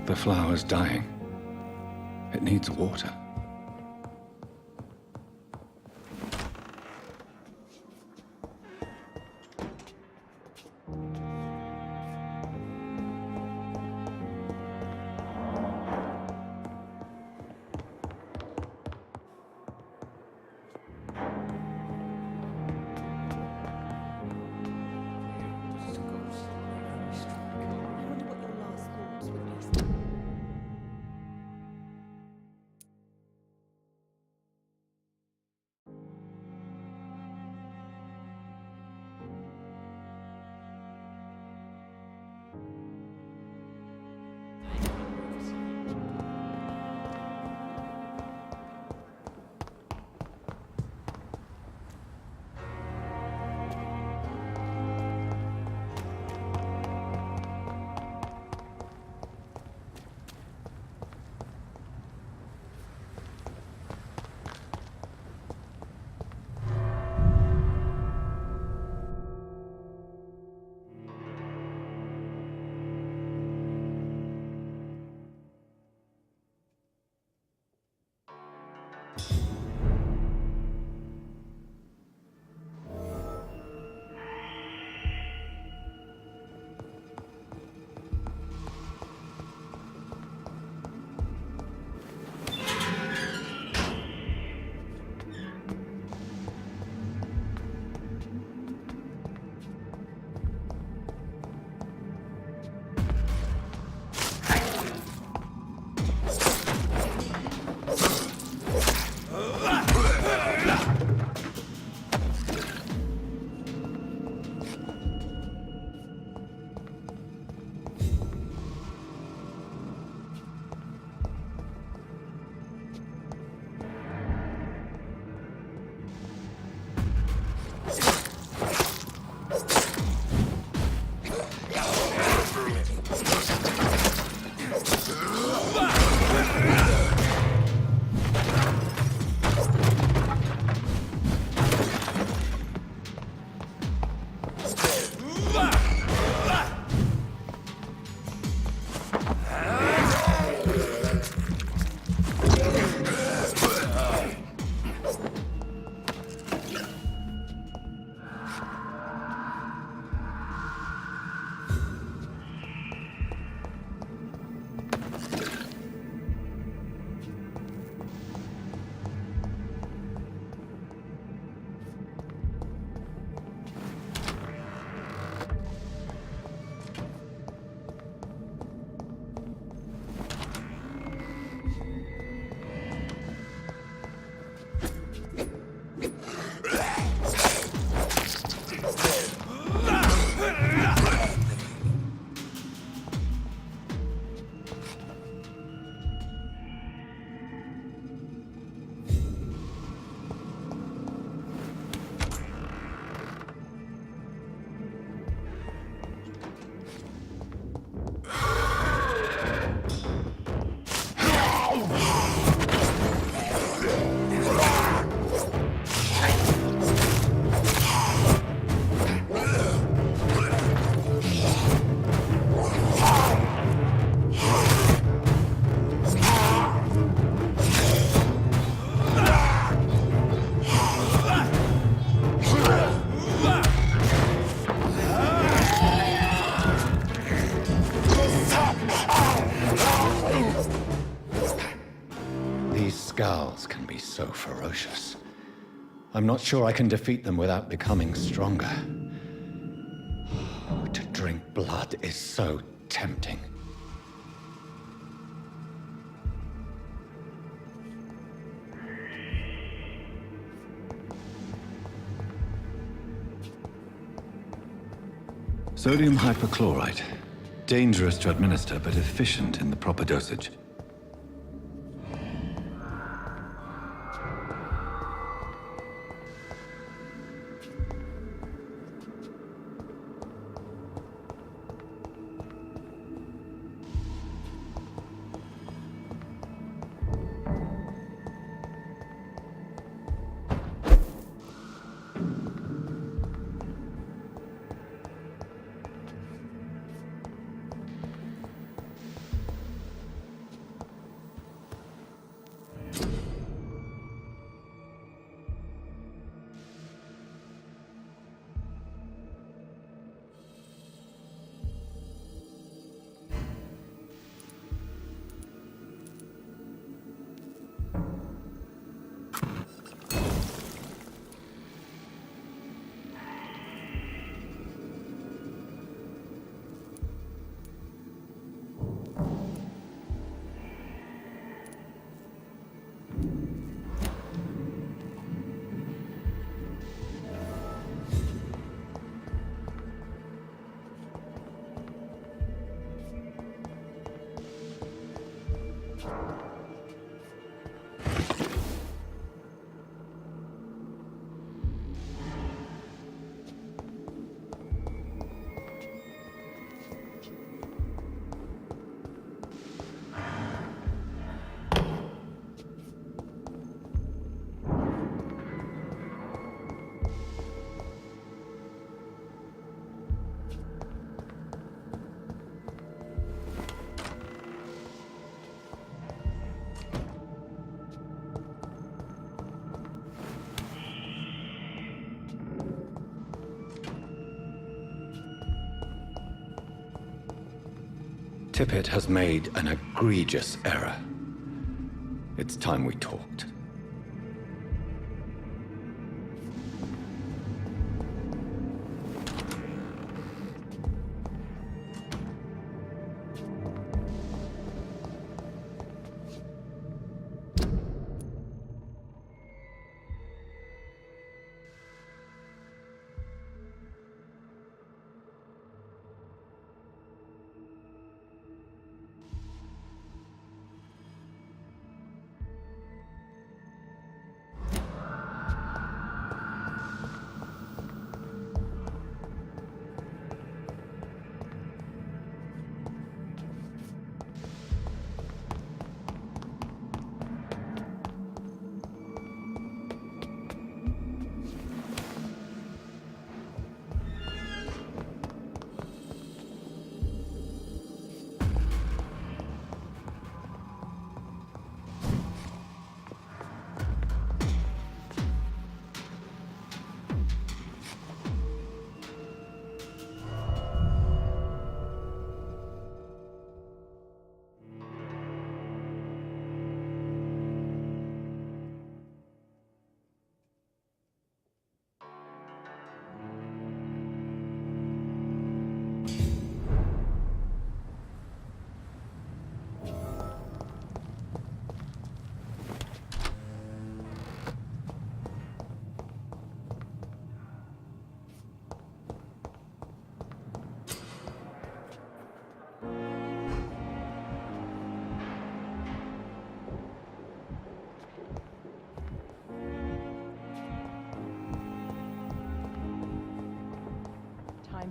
The flower's dying. It needs water. Skals can be so ferocious. I'm not sure I can defeat them without becoming stronger. To drink blood is so tempting. Sodium hypochlorite. Dangerous to administer, but efficient in the proper dosage. Tippett has made an egregious error. It's time we talked.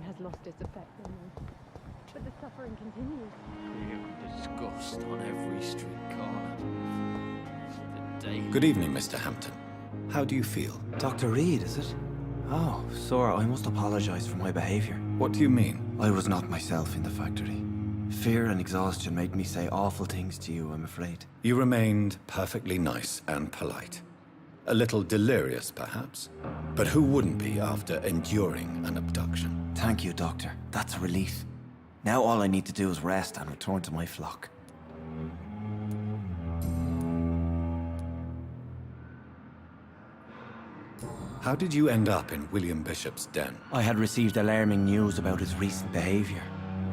Has lost its effect on me, but the suffering continues. Disgust on every street corner. The day. Good evening, Mr. Hampton. How do you feel? Dr. Reed, is it? Oh, sir, I must apologize for my behavior. What do you mean? I was not myself in the factory. Fear and exhaustion made me say awful things to you, I'm afraid. You remained perfectly nice and polite. A little delirious, perhaps. But who wouldn't be after enduring an abduction? Thank you, Doctor. That's a relief. Now all I need to do is rest and return to my flock. How did you end up in William Bishop's den? I had received alarming news about his recent behavior.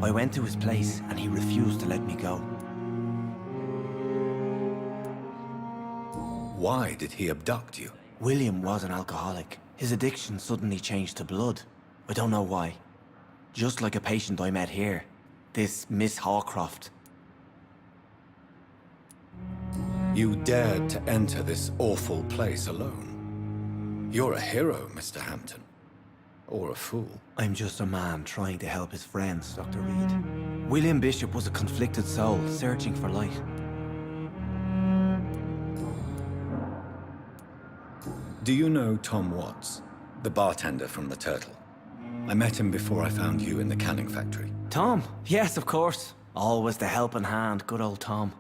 I went to his place and he refused to let me go. Why did he abduct you? William was an alcoholic. His addiction suddenly changed to blood. I don't know why. Just like a patient I met here. This Miss Hawcroft. You dared to enter this awful place alone. You're a hero, Mr. Hampton. Or a fool. I'm just a man trying to help his friends, Dr. Reed. William Bishop was a conflicted soul, searching for light. Do you know Tom Watts, the bartender from the Turtle? I met him before I found you in the canning factory. Tom? Yes, of course. Always the helping hand, good old Tom.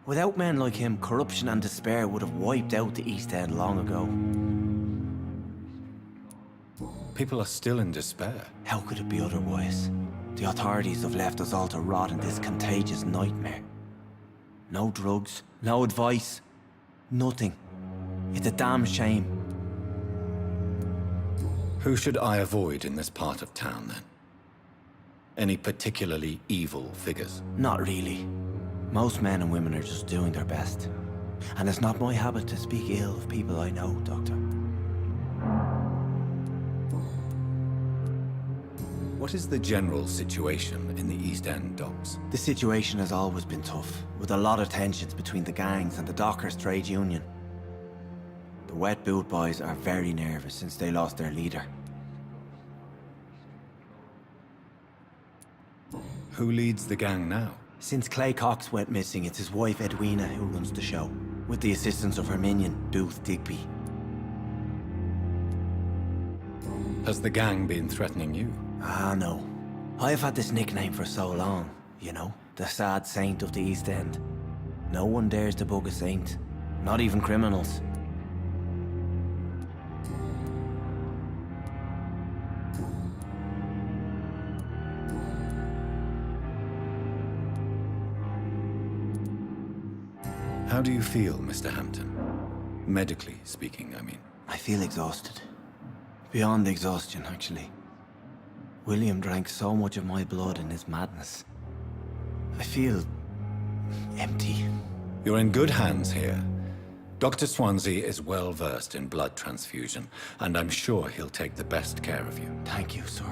Without men like him, corruption and despair would have wiped out the East End long ago. People are still in despair. How could it be otherwise? The authorities have left us all to rot in this contagious nightmare. No drugs, no advice, nothing. It's a damn shame. Who should I avoid in this part of town, then? Any particularly evil figures? Not really. Most men and women are just doing their best. And it's not my habit to speak ill of people I know, Doctor. What is the general situation in the East End docks? The situation has always been tough, with a lot of tensions between the gangs and the Dockers' trade union. The Wet Boot Boys are very nervous since they lost their leader. Who leads the gang now? Since Clay Cox went missing, it's his wife Edwina who runs the show, with the assistance of her minion, Booth Digby. Has the gang been threatening you? Ah, no. I've had this nickname for so long, you know, the sad saint of the East End. No one dares to bug a saint, not even criminals. How do you feel, Mr. Hampton? Medically speaking, I mean. I feel exhausted. Beyond exhaustion, actually. William drank so much of my blood in his madness. I feel empty. You're in good hands here. Dr. Swansea is well versed in blood transfusion, and I'm sure he'll take the best care of you. Thank you, sir.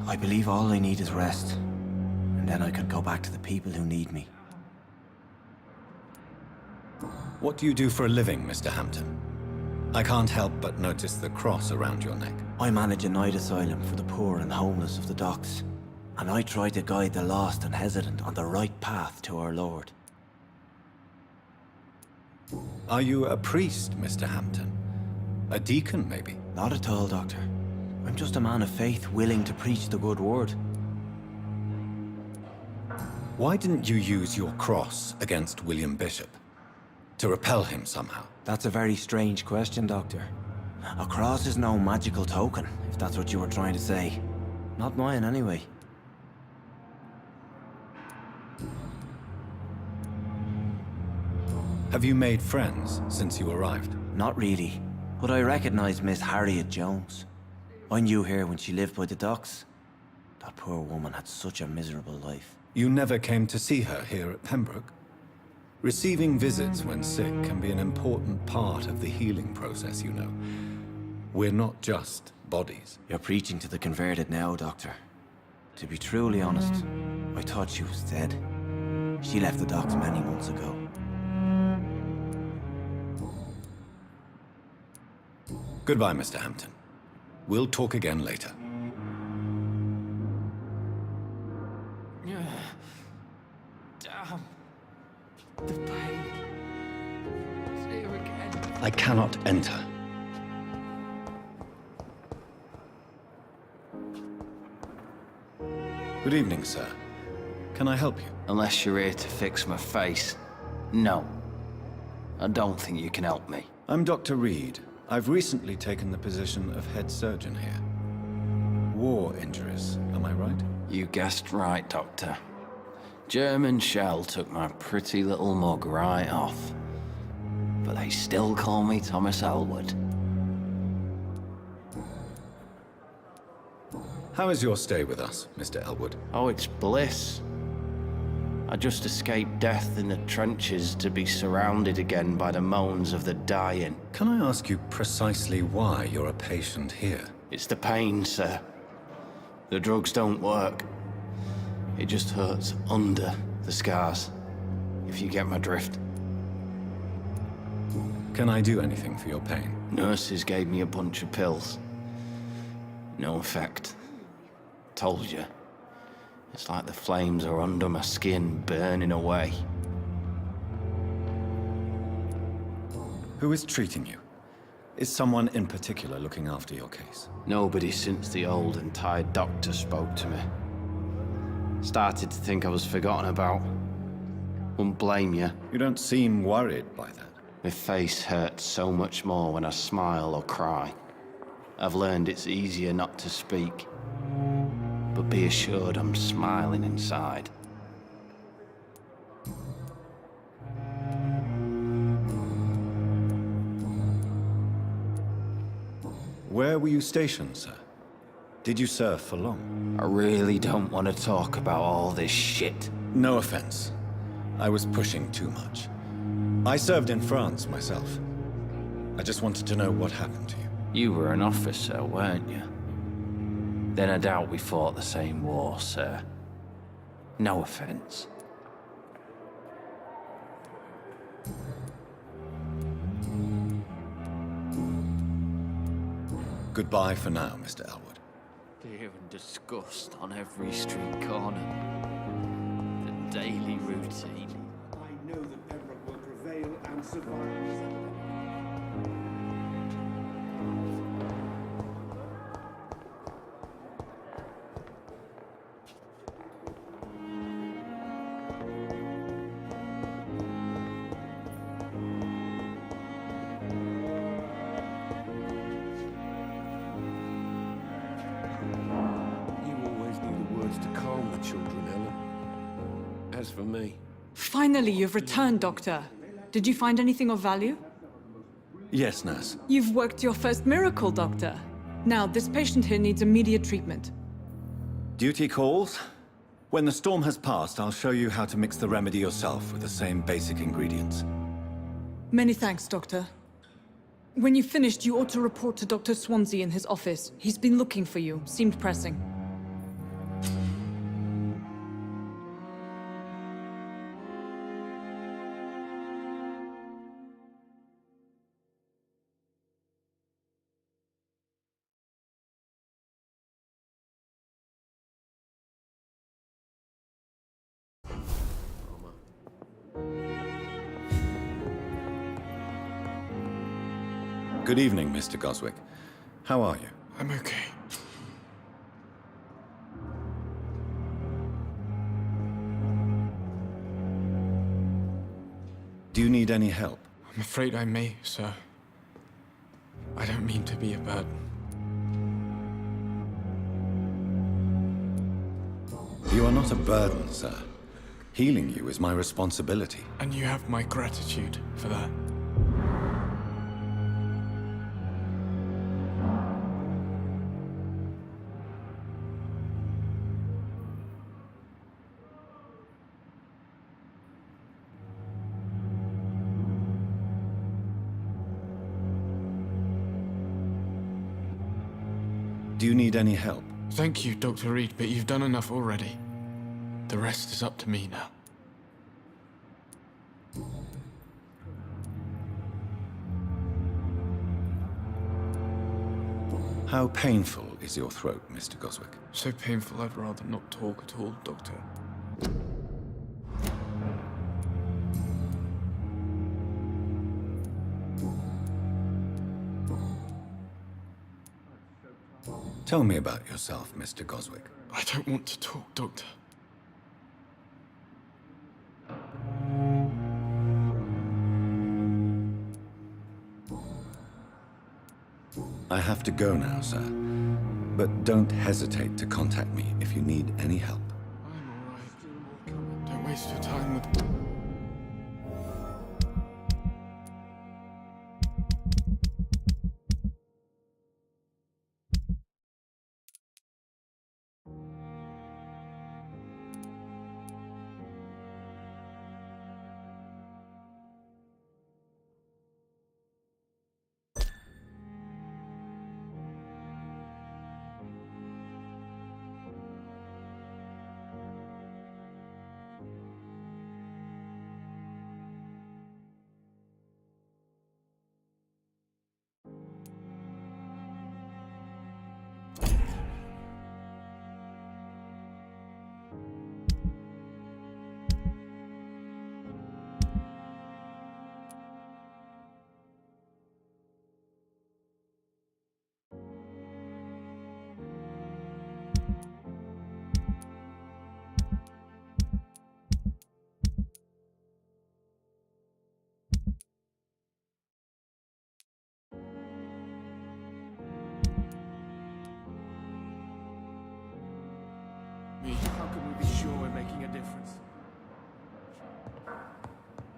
I believe all I need is rest. And then I can go back to the people who need me. What do you do for a living, Mr. Hampton? I can't help but notice the cross around your neck. I manage a night asylum for the poor and homeless of the docks. And I try to guide the lost and hesitant on the right path to our Lord. Are you a priest, Mr. Hampton? A deacon, maybe? Not at all, Doctor. I'm just a man of faith willing to preach the good word. Why didn't you use your cross against William Bishop? To repel him somehow? That's a very strange question, Doctor. A cross is no magical token, if that's what you were trying to say. Not mine, anyway. Have you made friends since you arrived? Not really, but I recognize Miss Harriet Jones. I knew her when she lived by the docks. That poor woman had such a miserable life. You never came to see her here at Pembroke? Receiving visits when sick can be an important part of the healing process, you know. We're not just bodies. You're preaching to the converted now, Doctor. To be truly honest, I thought she was dead. She left the docks many months ago. Goodbye, Mr. Hampton. We'll talk again later. Damn. The pain. It's here again. I cannot enter. Good evening, sir. Can I help you? Unless you're here to fix my face. No. I don't think you can help me. I'm Dr. Reed. I've recently taken the position of head surgeon here. War injuries, am I right? You guessed right, Doctor. German shell took my pretty little mug right off. But they still call me Thomas Elwood. How is your stay with us, Mr. Elwood? Oh, it's bliss. I just escaped death in the trenches to be surrounded again by the moans of the dying. Can I ask you precisely why you're a patient here? It's the pain, sir. The drugs don't work. It just hurts under the scars, if you get my drift. Can I do anything for your pain? Nurses gave me a bunch of pills. No effect. Told you. It's like the flames are under my skin, burning away. Who is treating you? Is someone in particular looking after your case? Nobody since the old and tired doctor spoke to me. Started to think I was forgotten about. Wouldn't blame you. You don't seem worried by that. My face hurts so much more when I smile or cry. I've learned it's easier not to speak. But be assured I'm smiling inside. Where were you stationed, sir? Did you serve for long? I really don't want to talk about all this shit. No offense. I was pushing too much. I served in France myself. I just wanted to know what happened to you. You were an officer, weren't you? Then I doubt we fought the same war, sir. No offense. Goodbye for now, Mr. Elwood. Fear and disgust on every street corner. The daily routine. I know that Pembroke will prevail and survive. To calm the children, Ellen. As for me... Finally, you've returned, Doctor. Did you find anything of value? Yes, nurse. You've worked your first miracle, Doctor. Now, this patient here needs immediate treatment. Duty calls. When the storm has passed, I'll show you how to mix the remedy yourself with the same basic ingredients. Many thanks, Doctor. When you've finished, you ought to report to Dr. Swansea in his office. He's been looking for you. Seemed pressing. Good evening, Mr. Goswick. How are you? I'm okay. Do you need any help? I'm afraid I may, sir. I don't mean to be a burden. You are not a burden, sir. Healing you is my responsibility. And you have my gratitude for that. Do you need any help? Thank you, Dr. Reed, but you've done enough already. The rest is up to me now. How painful is your throat, Mr. Goswick? So painful I'd rather not talk at all, Doctor. Tell me about yourself, Mr. Goswick. I don't want to talk, Doctor. I have to go now, sir. But don't hesitate to contact me if you need any help. I'm all right. Don't waste your time with...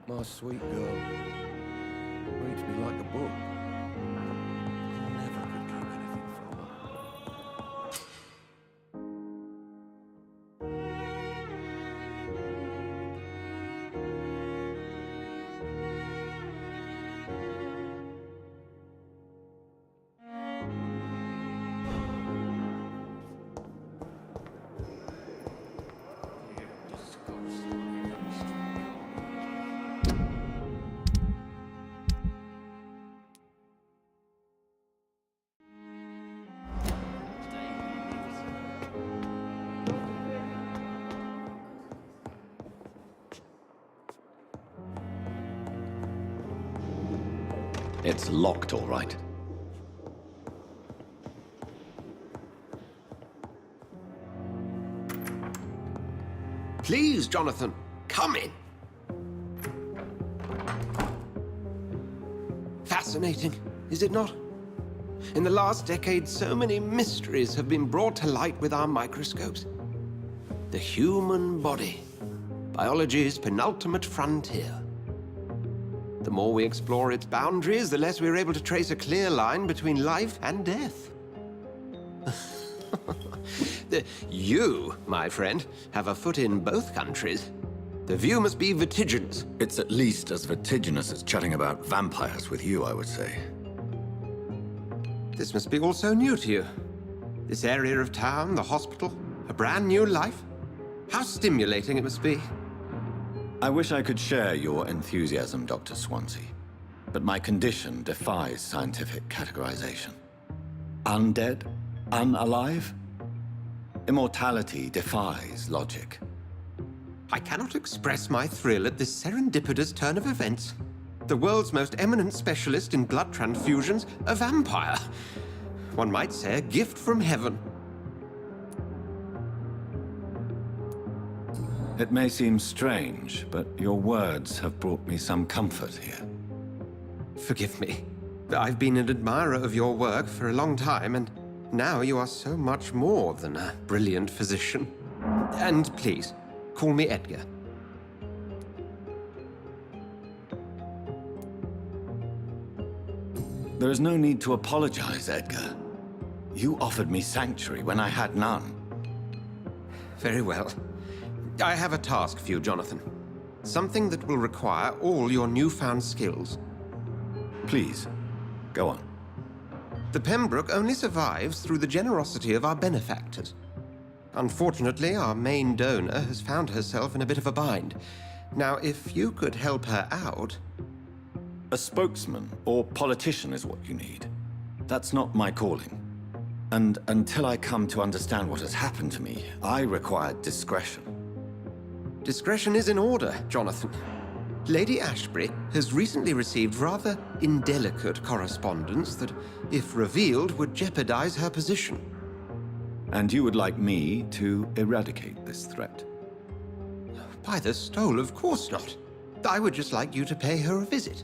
My sweet girl. Reads me like a book. I never could keep anything from her. It's locked, all right. Please, Jonathan, come in. Fascinating, is it not? In the last decade, so many mysteries have been brought to light with our microscopes. The human body, biology's penultimate frontier. The more we explore its boundaries, the less we're able to trace a clear line between life and death. You, my friend, have a foot in both countries. The view must be vertiginous. It's at least as vertiginous as chatting about vampires with you, I would say. This must be all so new to you. This area of town, the hospital, a brand new life. How stimulating it must be. I wish I could share your enthusiasm, Dr. Swansea, but my condition defies scientific categorization. Undead? Unalive? Immortality defies logic. I cannot express my thrill at this serendipitous turn of events. The world's most eminent specialist in blood transfusions, a vampire. One might say a gift from heaven. It may seem strange, but your words have brought me some comfort here. Forgive me. I've been an admirer of your work for a long time, and now you are so much more than a brilliant physician. And please, call me Edgar. There is no need to apologize, Edgar. You offered me sanctuary when I had none. Very well. I have a task for you, Jonathan. Something that will require all your newfound skills. Please, go on. The Pembroke only survives through the generosity of our benefactors. Unfortunately, our main donor has found herself in a bit of a bind. Now, if you could help her out... A spokesman or politician is what you need. That's not my calling. And until I come to understand what has happened to me, I require discretion. Discretion is in order, Jonathan. Lady Ashbury has recently received rather indelicate correspondence that, if revealed, would jeopardize her position. And you would like me to eradicate this threat? By the stole, of course not. I would just like you to pay her a visit.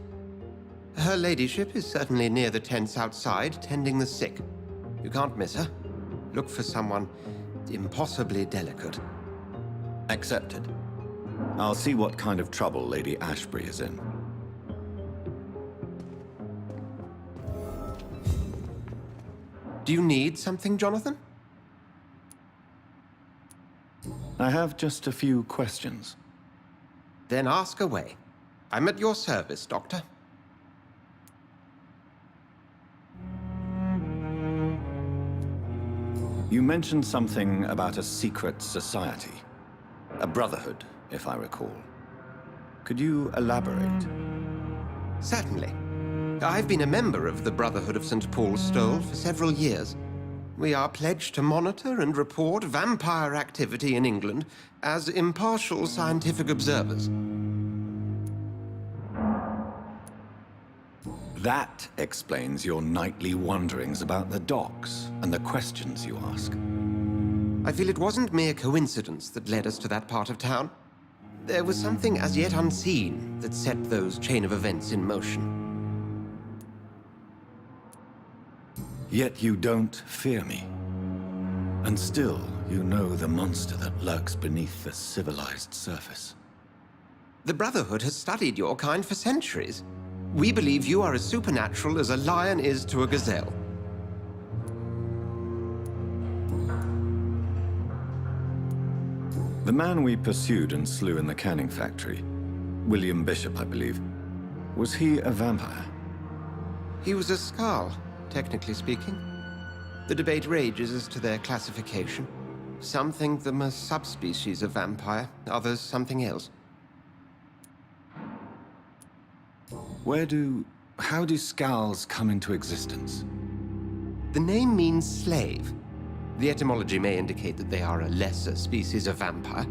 Her ladyship is certainly near the tents outside, tending the sick. You can't miss her. Look for someone impossibly delicate. Accepted. I'll see what kind of trouble Lady Ashbury is in. Do you need something, Jonathan? I have just a few questions. Then ask away. I'm at your service, Doctor. You mentioned something about a secret society. A brotherhood, if I recall. Could you elaborate? Certainly. I've been a member of the Brotherhood of St. Paul's Stole for several years. We are pledged to monitor and report vampire activity in England as impartial scientific observers. That explains your nightly wanderings about the docks and the questions you ask. I feel it wasn't mere coincidence that led us to that part of town. There was something as yet unseen that set those chain of events in motion. Yet you don't fear me. And still, you know the monster that lurks beneath the civilized surface. The Brotherhood has studied your kind for centuries. We believe you are as supernatural as a lion is to a gazelle. The man we pursued and slew in the canning factory, William Bishop, I believe, was he a vampire? He was a Skald, technically speaking. The debate rages as to their classification. Some think them a subspecies of vampire, others something else. How do Skalds come into existence? The name means slave. The etymology may indicate that they are a lesser species of vampire.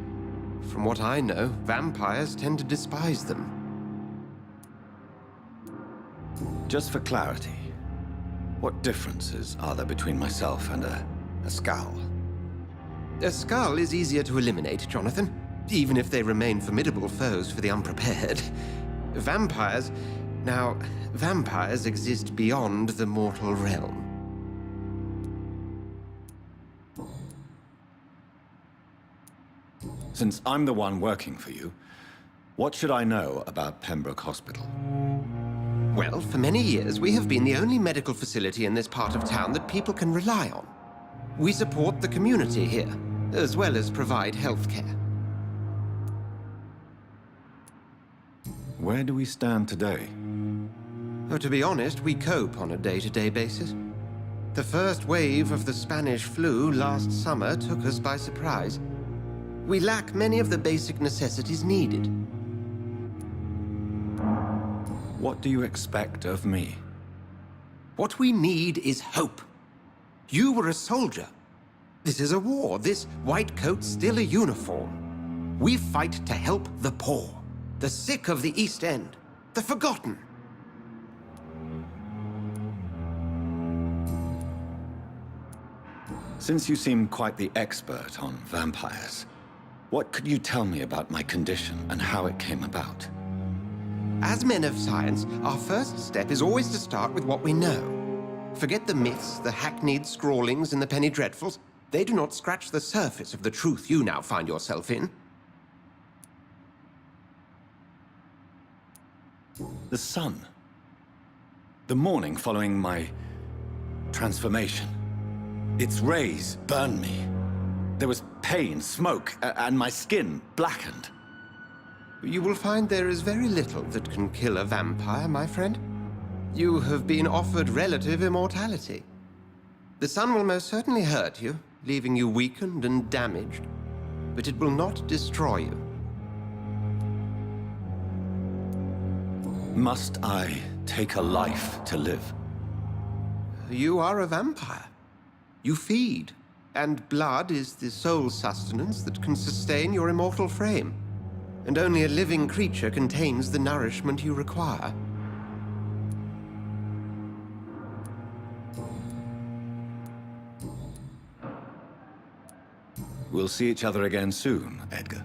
From what I know, vampires tend to despise them. Just for clarity, what differences are there between myself and a Skald? A Skald is easier to eliminate, Jonathan, even if they remain formidable foes for the unprepared. Vampires... Now, vampires exist beyond the mortal realm. Since I'm the one working for you, what should I know about Pembroke Hospital? Well, for many years, we have been the only medical facility in this part of town that people can rely on. We support the community here, as well as provide health care. Where do we stand today? Oh, to be honest, we cope on a day-to-day basis. The first wave of the Spanish flu last summer took us by surprise. We lack many of the basic necessities needed. What do you expect of me? What we need is hope. You were a soldier. This is a war. This white coat's still a uniform. We fight to help the poor, the sick of the East End, the forgotten. Since you seem quite the expert on vampires, what could you tell me about my condition and how it came about? As men of science, our first step is always to start with what we know. Forget the myths, the hackneyed scrawlings, and the penny dreadfuls. They do not scratch the surface of the truth you now find yourself in. The sun. The morning following my transformation. Its rays burned me. There was pain, smoke, and my skin blackened. You will find there is very little that can kill a vampire, my friend. You have been offered relative immortality. The sun will most certainly hurt you, leaving you weakened and damaged, but it will not destroy you. Must I take a life to live? You are a vampire. You feed, and blood is the sole sustenance that can sustain your immortal frame. And only a living creature contains the nourishment you require. We'll see each other again soon, Edgar.